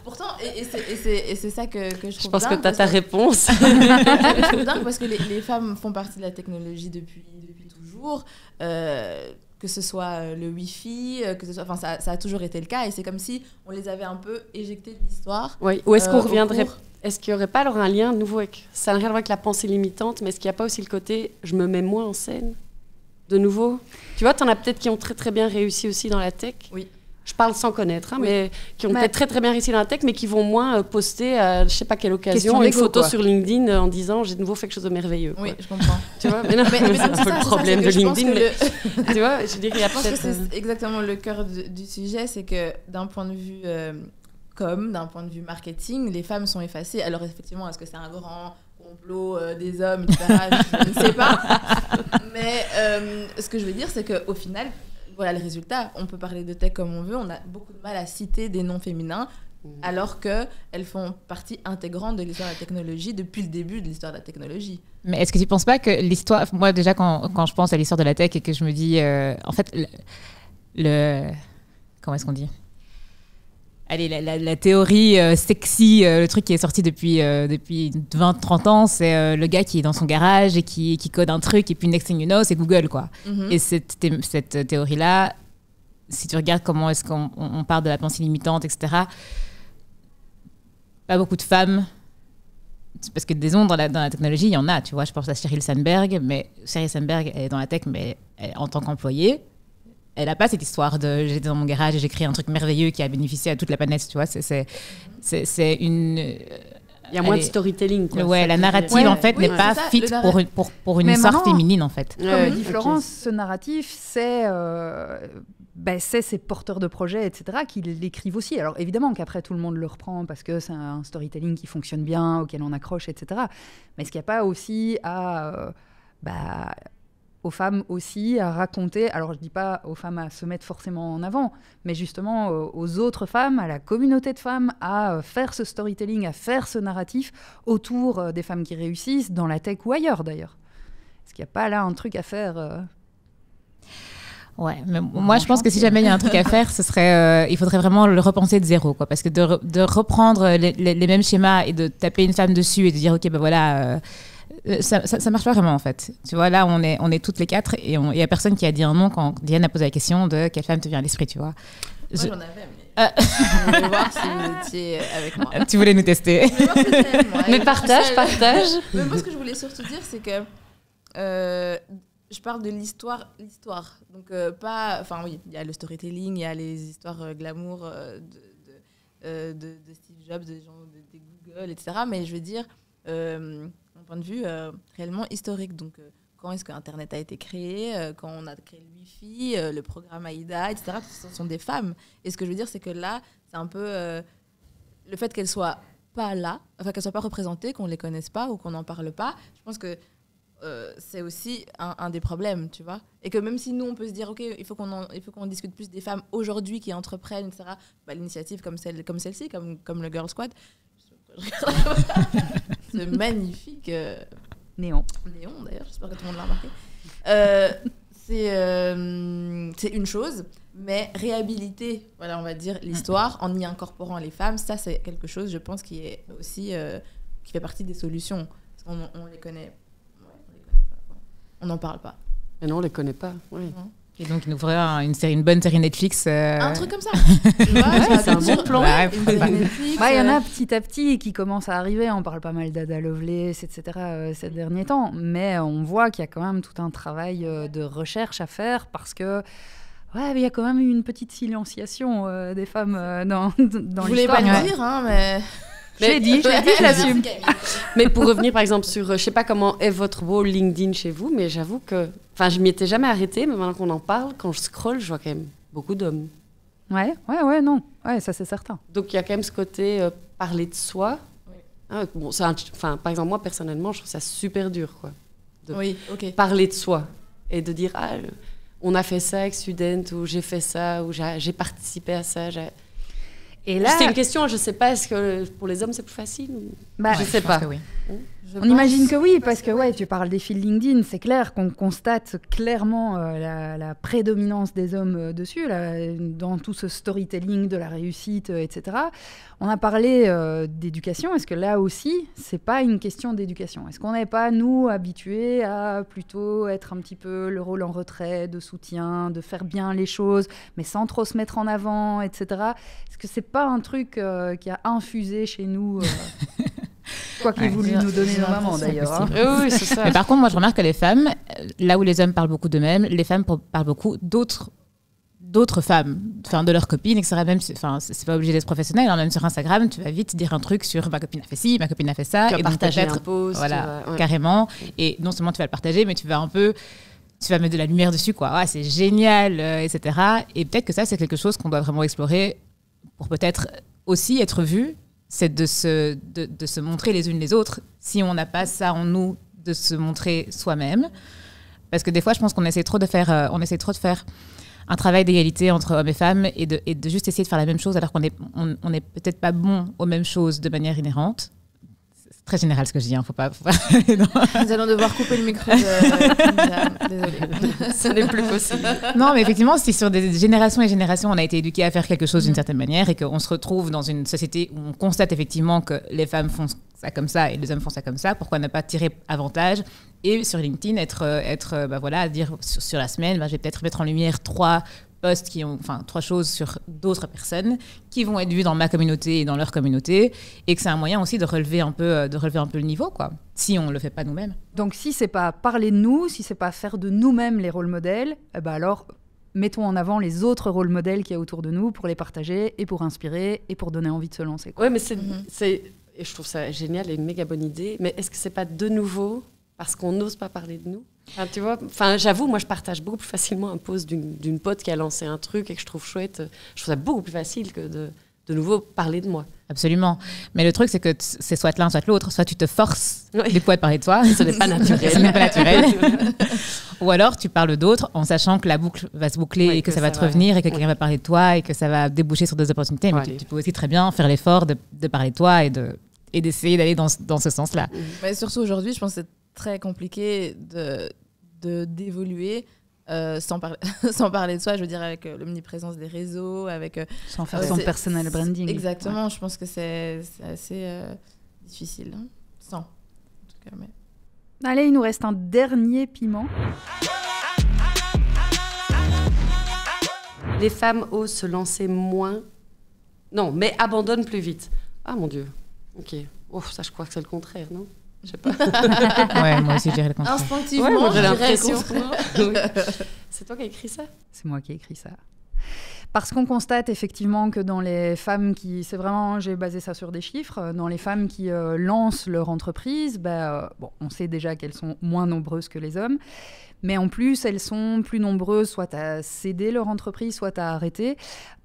Pourtant, et c'est ça que je trouve dingue. Je pense que tu as ta réponse. Je trouve dingue parce que les femmes font partie de la technologie depuis toujours. Que ce soit le Wi-Fi, ça a toujours été le cas. Et c'est comme si on les avait un peu éjectées de l'histoire. Oui. Ou est-ce qu'on reviendrait... Est-ce qu'il n'y aurait pas alors un lien nouveau avec... Ça n'a rien à voir avec la pensée limitante, mais est-ce qu'il n'y a pas aussi le côté « je me mets moins en scène » de nouveau? Tu vois, tu en as peut-être qui ont très très bien réussi aussi dans la tech. Oui. Je parle sans connaître, Oui. mais qui ont peut-être très très bien réussi dans la tech, mais qui vont moins poster à je ne sais pas quelle occasion une photo sur LinkedIn en disant « j'ai de nouveau fait quelque chose de merveilleux ». Oui, je comprends. Tu vois, mais non, c'est un peu le problème de LinkedIn. Tu vois, je dirais, je pense que c'est exactement le cœur du sujet, c'est que d'un point de vue comme d'un point de vue marketing, les femmes sont effacées. Alors effectivement, est-ce que c'est un grand complot des hommes, etc. Je ne sais pas. Mais ce que je veux dire, c'est qu'au final, voilà le résultat. On peut parler de tech comme on veut. On a beaucoup de mal à citer des noms féminins, alors qu'elles font partie intégrante de l'histoire de la technologie depuis le début de l'histoire de la technologie. Mais est-ce que tu ne penses pas que l'histoire... Moi, déjà, quand je pense à l'histoire de la tech et que je me dis... en fait, comment est-ce qu'on dit ? Allez, la théorie sexy, le truc qui est sorti depuis 20-30 ans, c'est le gars qui est dans son garage et qui code un truc, et puis next thing you know, c'est Google, quoi. Et cette théorie-là, si tu regardes comment est-ce qu'on parle de la pensée limitante, etc., pas beaucoup de femmes, parce que disons, dans la technologie, il y en a, tu vois. Je pense à Sheryl Sandberg, mais Sheryl Sandberg, elle est dans la tech, mais en tant qu'employée, elle n'a pas cette histoire de j'étais dans mon garage et j'ai créé un truc merveilleux qui a bénéficié à toute la planète, tu vois. C'est une... Il y a moins de storytelling, quoi. Ouais, la narrative, en fait, n'est pas fit pour une histoire féminine, en fait. Comme dit Florence, ce narratif, c'est ces porteurs de projets, etc., qui l'écrivent aussi. Alors, évidemment qu'après, tout le monde le reprend parce que c'est un storytelling qui fonctionne bien, auquel on accroche, etc. Mais est-ce qu'il n'y a pas aussi aux femmes aussi à raconter, alors je ne dis pas aux femmes à se mettre forcément en avant, mais justement aux autres femmes, à la communauté de femmes, à faire ce storytelling, à faire ce narratif autour des femmes qui réussissent, dans la tech ou ailleurs d'ailleurs. Est-ce qu'il n'y a pas là un truc à faire Ouais, mais moi je pense que si jamais il y a un truc à faire, ce serait, il faudrait vraiment le repenser de zéro, quoi, parce que de reprendre les mêmes schémas et de taper une femme dessus et de dire ok ben voilà, ça marche pas vraiment en fait. Tu vois, là on est toutes les quatre et il y a personne qui a dit un nom quand Diane a posé la question de quelle femme te vient à l'esprit, tu vois. Moi j'en avais, mais je voulais voir si vous étiez avec moi. Tu voulais nous tester. Mais partage. Mais moi ce que je voulais surtout dire, c'est que je parle de l'histoire. Donc, pas. Enfin, oui, il y a le storytelling, il y a les histoires glamour de Steve Jobs, des Google, etc. Mais je veux dire, d'un point de vue réellement historique. Donc, quand est-ce qu'Internet a été créé, quand on a créé le Wi-Fi, le programme AIDA, etc. Ce sont des femmes. Et ce que je veux dire, c'est que là, c'est un peu le fait qu'elles soient pas là, enfin qu'elles soient pas représentées, qu'on les connaisse pas ou qu'on n'en parle pas. Je pense que c'est aussi un des problèmes, tu vois. Et que même si nous, on peut se dire, OK, il faut qu'on discute plus des femmes aujourd'hui qui entreprennent, etc., l'initiative comme celle-ci, comme le Girl Squad, c'est magnifique. Néon, d'ailleurs, j'espère que tout le monde l'a remarqué. C'est une chose, mais réhabiliter, voilà, on va dire, l'histoire en y incorporant les femmes, ça, c'est quelque chose, je pense, qui est aussi... qui fait partie des solutions. Parce qu'on les connaît... On n'en parle pas. Mais non, on les connaît pas. Oui. Et donc, il nous ferait une bonne série Netflix. Un truc comme ça. Tu vois, c'est un bon plan. Il y en a petit à petit qui commencent à arriver. On parle pas mal d'Ada Lovelace, etc. Ces derniers temps. Mais on voit qu'il y a quand même tout un travail de recherche à faire parce que il y a quand même une petite silenciation des femmes dans l'histoire. Je voulais pas le dire, hein, mais... Je l'ai dit, je l'assume. Mais pour revenir par exemple sur, je sais pas comment est votre beau LinkedIn chez vous, mais j'avoue que, enfin, je m'y étais jamais arrêtée, mais maintenant qu'on en parle, quand je scrolle, je vois quand même beaucoup d'hommes. Ouais, ça c'est certain. Donc il y a quand même ce côté parler de soi. Oui. Ah, bon, par exemple moi personnellement, je trouve ça super dur, quoi. Parler de soi et de dire on a fait ça avec Student ou j'ai fait ça ou j'ai participé à ça. Et là, c'est une question, je ne sais pas, est-ce que pour les hommes c'est plus facile ou... Je sais pas. Que oui. On imagine que oui, parce que tu parles des fils LinkedIn, c'est clair qu'on constate clairement la prédominance des hommes dessus, dans tout ce storytelling de la réussite, etc. On a parlé d'éducation, est-ce que là aussi, c'est pas une question d'éducation ? Est-ce qu'on n'est pas, nous, habitués à plutôt être un petit peu le rôle en retrait, de soutien, de faire bien les choses, mais sans trop se mettre en avant, etc. Est-ce que c'est pas un truc qui a infusé chez nous quoi qu'il ait voulu nous donner nos mamans d'ailleurs. Hein. Oui, c'est ça. Mais par contre, moi, je remarque que les femmes, là où les hommes parlent beaucoup d'eux-mêmes, les femmes parlent beaucoup d'autres femmes, enfin de leurs copines, etc. Même, enfin, c'est pas obligé d'être professionnel. Hein. Même sur Instagram, tu vas vite dire un truc sur ma copine a fait ci, ma copine a fait ça, et partager un post, carrément. Et non seulement tu vas le partager, mais tu vas mettre de la lumière dessus, quoi. C'est génial, etc. Et peut-être que ça, c'est quelque chose qu'on doit vraiment explorer pour peut-être aussi être vu, c'est de se montrer les unes les autres. Si on n'a pas ça en nous, de se montrer soi-même. Parce que des fois, je pense qu'on essaie trop de faire un travail d'égalité entre hommes et femmes et de juste essayer de faire la même chose alors qu'on est peut-être pas bon aux mêmes choses de manière inhérente. C'est très général ce que je dis, hein, faut pas Nous allons devoir couper le micro de désolée. Ce n'est plus possible. Non, mais effectivement, si sur des générations et générations, on a été éduqués à faire quelque chose d'une certaine manière et qu'on se retrouve dans une société où on constate effectivement que les femmes font ça comme ça et les hommes font ça comme ça, pourquoi ne pas tirer avantage et sur LinkedIn à dire sur la semaine, je vais peut-être mettre en lumière 3 posts trois choses sur d'autres personnes qui vont être vues dans ma communauté et dans leur communauté, et que c'est un moyen aussi de relever un peu le niveau, quoi, si on le fait pas nous-mêmes. Donc si c'est pas parler de nous, si c'est pas faire de nous-mêmes les rôles modèles, alors mettons en avant les autres rôles modèles qu'il y a autour de nous pour les partager et pour inspirer et pour donner envie de se lancer, quoi. Ouais, mais et je trouve ça génial et une méga bonne idée, mais est-ce que c'est pas de nouveau parce qu'on n'ose pas parler de nous? Enfin, tu vois, j'avoue, moi je partage beaucoup plus facilement un post d'une pote qui a lancé un truc et que je trouve chouette. Je trouve ça beaucoup plus facile que de nouveau parler de moi. Absolument. Mais le truc, c'est que c'est soit l'un, soit l'autre. Soit tu te forces des fois à parler de toi. Ce n'est pas naturel. Ce n'est pas naturel. Ou alors tu parles d'autres en sachant que la boucle va se boucler et que ça va te revenir et que quelqu'un va parler de toi et que ça va déboucher sur des opportunités. Mais tu peux aussi très bien faire l'effort de parler de toi et d'essayer d'aller dans ce sens-là. Mais surtout aujourd'hui, je pense que c'est très compliqué d'évoluer sans parler de soi, je veux dire, avec l'omniprésence des réseaux, avec sans faire son personal branding. Exactement, ouais. Je pense que c'est assez difficile. Hein. En tout cas, mais... Allez, il nous reste un dernier piment. Les femmes osent se lancer moins. Non, mais abandonnent plus vite. Ah mon Dieu. Ok. Oh, ça, je crois que c'est le contraire, non? Je sais pas. Ouais, moi aussi, je dirais le contraire. Instinctivement, moi, j'ai je dirais l'impression. le contraire. Oui. C'est toi qui as écrit ça? C'est moi qui ai écrit ça. Parce qu'on constate effectivement que dans les femmes j'ai basé ça sur des chiffres, dans les femmes qui lancent leur entreprise, on sait déjà qu'elles sont moins nombreuses que les hommes, mais en plus, elles sont plus nombreuses soit à céder leur entreprise, soit à arrêter,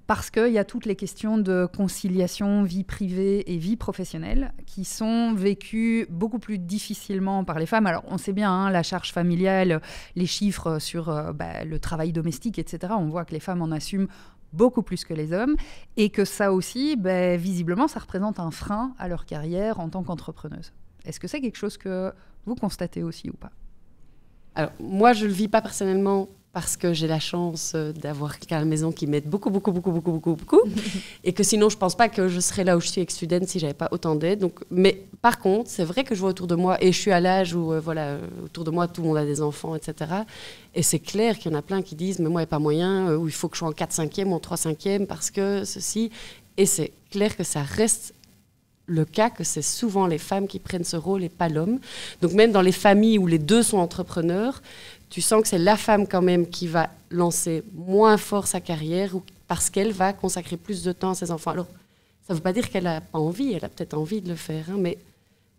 parce qu'il y a toutes les questions de conciliation vie privée et vie professionnelle qui sont vécues beaucoup plus difficilement par les femmes. Alors, on sait bien, la charge familiale, les chiffres sur le travail domestique, etc. On voit que les femmes en assument beaucoup plus que les hommes et que ça aussi, visiblement, ça représente un frein à leur carrière en tant qu'entrepreneuse. Est-ce que c'est quelque chose que vous constatez aussi ou pas? Alors, moi, je ne le vis pas personnellement parce que j'ai la chance d'avoir quelqu'un à la maison qui m'aide beaucoup. Et que sinon, je ne pense pas que je serais là où je suis avec Student si je n'avais pas autant d'aide. Mais par contre, c'est vrai que je vois autour de moi, et je suis à l'âge où, autour de moi, tout le monde a des enfants, etc. Et c'est clair qu'il y en a plein qui disent « mais moi, il n'y a pas moyen, ou il faut que je sois en 4/5e ou en 3/5e parce que ceci ». Et c'est clair que ça reste le cas, que c'est souvent les femmes qui prennent ce rôle et pas l'homme. Donc même dans les familles où les deux sont entrepreneurs, tu sens que c'est la femme quand même qui va lancer moins fort sa carrière parce qu'elle va consacrer plus de temps à ses enfants. Alors, ça ne veut pas dire qu'elle n'a pas envie, elle a peut-être envie de le faire, hein, mais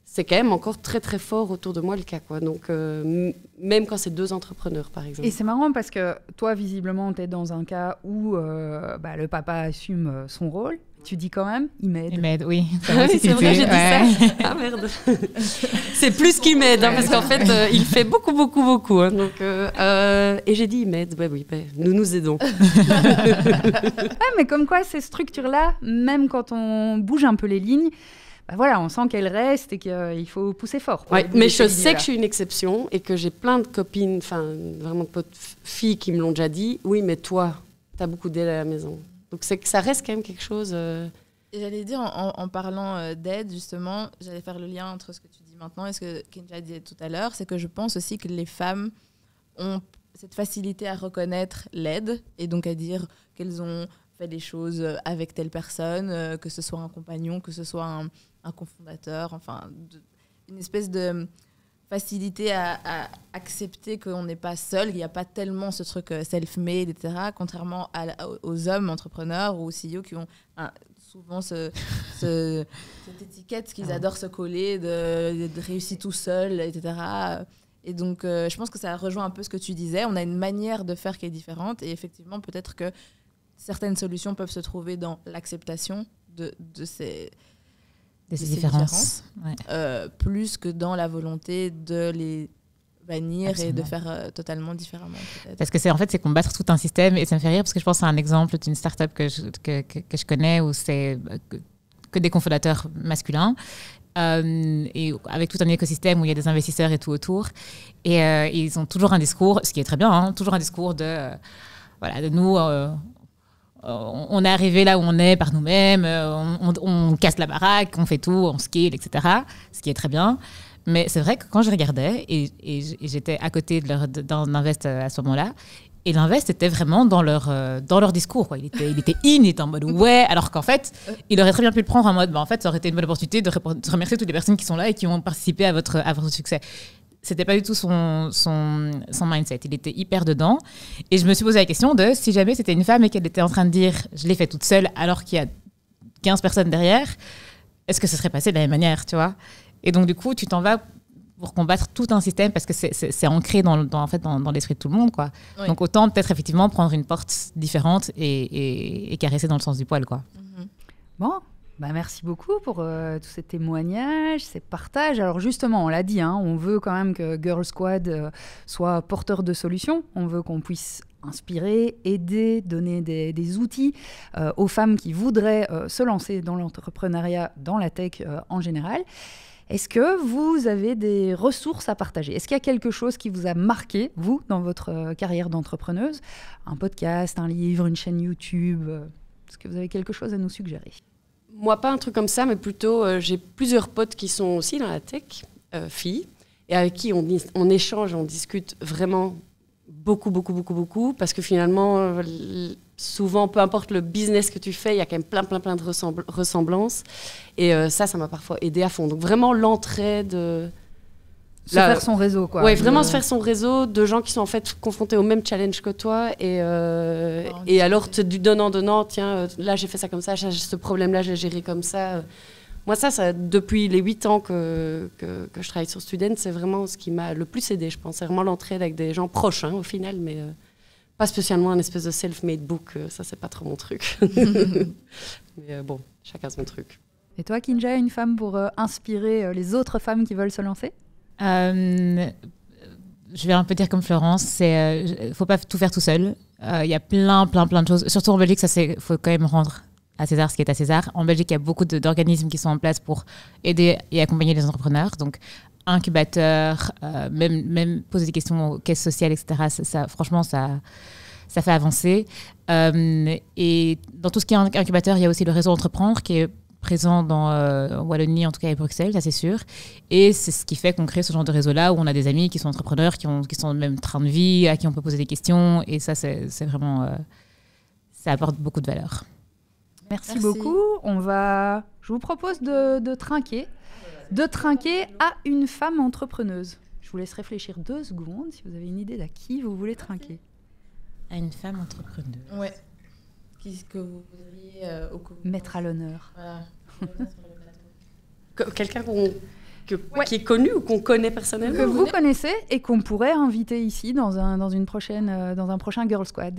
c'est quand même encore très très fort autour de moi le cas, quoi. Donc, même quand c'est 2 entrepreneurs, par exemple. Et c'est marrant parce que toi, visiblement, tu es dans un cas où le papa assume son rôle. Tu dis quand même, il m'aide. Il m'aide, oui. C'est vrai, j'ai dit ça. Ah merde. C'est plus qu'il m'aide, parce qu'en fait, il fait beaucoup. Hein, donc, et j'ai dit, il m'aide. Oui, nous nous aidons. Mais comme quoi, ces structures-là, même quand on bouge un peu les lignes, on sent qu'elles restent et qu'il faut pousser fort. Ouais, mais je sais que je suis une exception et que j'ai plein de copines, vraiment de potes filles qui me l'ont déjà dit. Oui, mais toi, tu as beaucoup d'aide à la maison. Donc, c'est que ça reste quand même quelque chose... Et j'allais dire, en parlant d'aide, justement, j'allais faire le lien entre ce que tu dis maintenant et ce que Kenja disait tout à l'heure, c'est que je pense aussi que les femmes ont cette facilité à reconnaître l'aide et donc à dire qu'elles ont fait des choses avec telle personne, que ce soit un compagnon, que ce soit un cofondateur, une espèce de facilité à accepter qu'on n'est pas seul, il n'y a pas tellement ce truc self-made, etc., contrairement aux hommes entrepreneurs ou aux CEO qui ont souvent cette étiquette qu'ils adorent se coller, de réussir tout seul, etc. Et donc, je pense que ça rejoint un peu ce que tu disais. On a une manière de faire qui est différente et effectivement, peut-être que certaines solutions peuvent se trouver dans l'acceptation de ces différences. Ouais. Plus que dans la volonté de les bannir Absolument. et de faire totalement différemment, peut-être. Parce que c'est combattre tout un système, et ça me fait rire parce que je pense à un exemple d'une start-up que je connais où c'est que des cofondateurs masculins. Et avec tout un écosystème où il y a des investisseurs et tout autour. Et ils ont toujours un discours, ce qui est très bien, hein, toujours un discours de nous, on est arrivé là où on est par nous-mêmes, on casse la baraque, on fait tout, on scale, etc. Ce qui est très bien. Mais c'est vrai que quand je regardais, et j'étais à côté d'un Invest à ce moment-là, et l'Invest était vraiment dans leur discours, quoi. Il était il était en mode ouais, alors qu'en fait, il aurait très bien pu le prendre en mode en fait, ça aurait été une bonne opportunité de remercier toutes les personnes qui sont là et qui ont participé à votre succès. C'était pas du tout son mindset. Il était hyper dedans. Et je me suis posé la question de si jamais c'était une femme et qu'elle était en train de dire je l'ai fait toute seule alors qu'il y a 15 personnes derrière, est-ce que ce serait passé de la même manière, tu vois? Et donc, du coup, tu t'en vas pour combattre tout un système parce que c'est ancré dans l'esprit de tout le monde, quoi. Oui. Donc, autant peut-être effectivement prendre une porte différente et caresser dans le sens du poil, quoi. Mm-hmm. Bon, merci beaucoup pour tous ces témoignages, ces partages. Alors justement, on l'a dit, hein, on veut quand même que Girl Squad soit porteur de solutions. On veut qu'on puisse inspirer, aider, donner des outils aux femmes qui voudraient se lancer dans l'entrepreneuriat, dans la tech en général. Est-ce que vous avez des ressources à partager? Est-ce qu'il y a quelque chose qui vous a marqué, vous, dans votre carrière d'entrepreneuse? Un podcast, un livre, une chaîne YouTube? Est-ce que vous avez quelque chose à nous suggérer? Moi, pas un truc comme ça, mais plutôt, j'ai plusieurs potes qui sont aussi dans la tech, filles, et avec qui on échange, on discute vraiment beaucoup, parce que finalement, souvent, peu importe le business que tu fais, il y a quand même plein de ressemblances. Et ça m'a parfois aidé à fond. Donc vraiment l'entraide. Se faire son réseau, quoi. Oui, vraiment se faire son réseau de gens qui sont en fait confrontés au même challenge que toi. Et alors, du donnant, tiens, là j'ai fait ça comme ça, ce problème-là, j'ai géré comme ça. Moi, ça, depuis les 8 ans que je travaille sur Student, c'est vraiment ce qui m'a le plus aidé, je pense. C'est vraiment l'entraide avec des gens proches, hein, au final, mais pas spécialement un espèce de self-made book. Ça, c'est pas trop mon truc. Mais bon, chacun son truc. Et toi, Kinja, une femme pour inspirer les autres femmes qui veulent se lancer? Je vais un peu dire comme Florence, faut pas tout faire tout seul. Il y a plein de choses. Surtout en Belgique, faut quand même rendre à César ce qui est à César. En Belgique, il y a beaucoup d'organismes qui sont en place pour aider et accompagner les entrepreneurs. Donc, incubateurs, même poser des questions aux caisses sociales, etc. Franchement, ça fait avancer. Et dans tout ce qui est incubateur, il y a aussi le réseau Entreprendre qui est présent dans Wallonie, en tout cas à Bruxelles, ça c'est sûr. Et c'est ce qui fait qu'on crée ce genre de réseau-là où on a des amis qui sont entrepreneurs, qui sont dans le même train de vie, à qui on peut poser des questions. Et ça, c'est vraiment... ça apporte beaucoup de valeur. Merci beaucoup. Je vous propose de trinquer à une femme entrepreneuse. Je vous laisse réfléchir 2 secondes si vous avez une idée d'à qui vous voulez trinquer. À une femme entrepreneuse. Ouais. Qu'est-ce que vous voudriez mettre à l'honneur? Voilà. Quelqu'un qui est connu ou qu'on connaît personnellement? Que vous connaissez et qu'on pourrait inviter ici dans un prochain Girl Squad.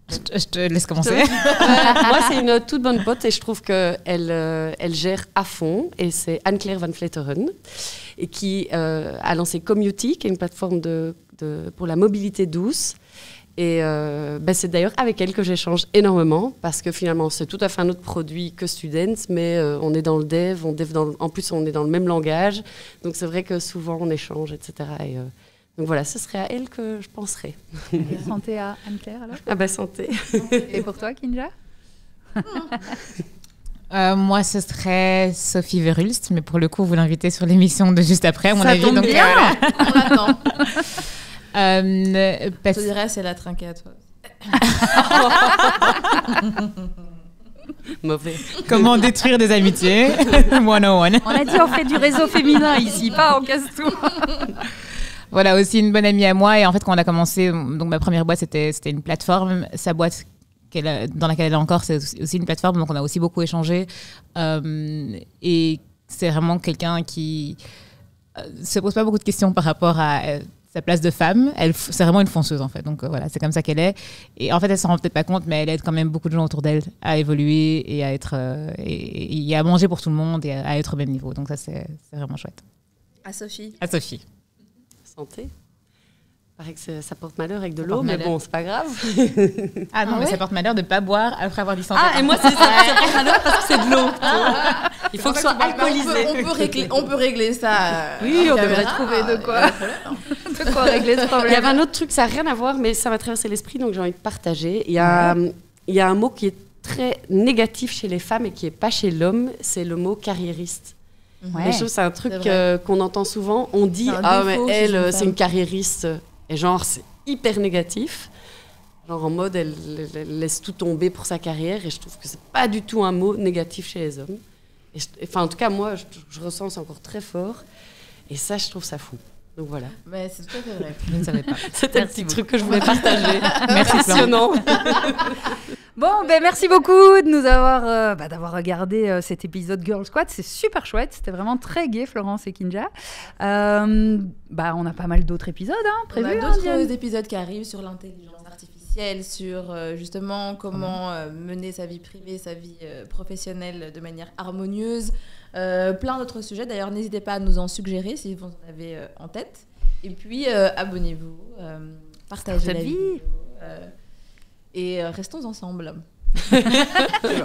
Je te laisse commencer. Moi, c'est une toute bonne pote et je trouve qu'elle gère à fond. Et c'est Anne-Claire Van Vleteren et qui a lancé Commuty, qui est une plateforme pour la mobilité douce. Et c'est d'ailleurs avec elle que j'échange énormément parce que finalement, c'est tout à fait un autre produit que Student, mais on est dans le dev, en plus, on est dans le même langage. Donc, c'est vrai que souvent, on échange, etc. Et, donc voilà, ce serait à elle que je penserais. Santé à Anne-Claire, alors? Santé. Et pour toi, Kinja? Moi, ce serait Sophie Verhulst, mais pour le coup, vous l'invitez sur l'émission de juste après, à mon avis. Ça tombe bien. On l'attend. Je te dirais, c'est la trinquée à toi. Mauvais. Comment détruire des amitiés 101. On a dit on fait du réseau féminin ici, pas on casse tout. Voilà, aussi une bonne amie à moi. Et en fait, quand on a commencé, donc ma première boîte, c'était une plateforme. Sa boîte dans laquelle elle est encore, c'est aussi une plateforme. Donc, on a aussi beaucoup échangé. Et c'est vraiment quelqu'un qui se pose pas beaucoup de questions par rapport à sa place de femme. C'est vraiment une fonceuse, en fait. Donc, voilà, c'est comme ça qu'elle est. Et en fait, elle s'en rend peut-être pas compte, mais elle aide quand même beaucoup de gens autour d'elle à évoluer et à être... et à manger pour tout le monde et à être au même niveau. Donc, ça, c'est vraiment chouette. À Sophie. À Sophie. Santé. Paraît que ça porte malheur avec de l'eau, mais bon, c'est pas grave. Ah non, mais ça porte malheur de ne pas boire après avoir dit santé. Ah, et moi, ça porte malheur parce que c'est de l'eau. Il faut que ce soit alcoolisé. On peut régler ça. Oui, on devrait trouver de quoi régler ce problème. Il y avait un autre truc, ça n'a rien à voir, mais ça m'a traversé l'esprit, donc j'ai envie de partager. Il y a un mot qui est très négatif chez les femmes et qui n'est pas chez l'homme, c'est le mot carriériste. Ouais. Et je trouve que c'est un truc qu'on entend souvent. On dit « Ah, mais elle, c'est une carriériste ». Et genre, c'est hyper négatif. Genre, en mode, elle laisse tout tomber pour sa carrière. Et je trouve que c'est pas du tout un mot négatif chez les hommes. Enfin, en tout cas, moi, je ressens ça encore très fort. Et ça, je trouve ça fou. Donc voilà. Mais c'est tout à fait vrai. Je ne savais pas. C'était le petit truc que je voulais partager. Merci, Passionnant. Bon, merci beaucoup de nous avoir d'avoir regardé cet épisode Girl Squad. C'est super chouette. C'était vraiment très gai, Florence et Kinja. On a pas mal d'autres épisodes prévus. On a d'autres épisodes qui arrivent sur l'intelligence artificielle, sur justement comment mener sa vie privée, sa vie professionnelle de manière harmonieuse. Plein d'autres sujets. D'ailleurs, n'hésitez pas à nous en suggérer si vous en avez en tête. Et puis, abonnez-vous, partagez la vidéo. Et restons ensemble.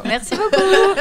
Merci beaucoup.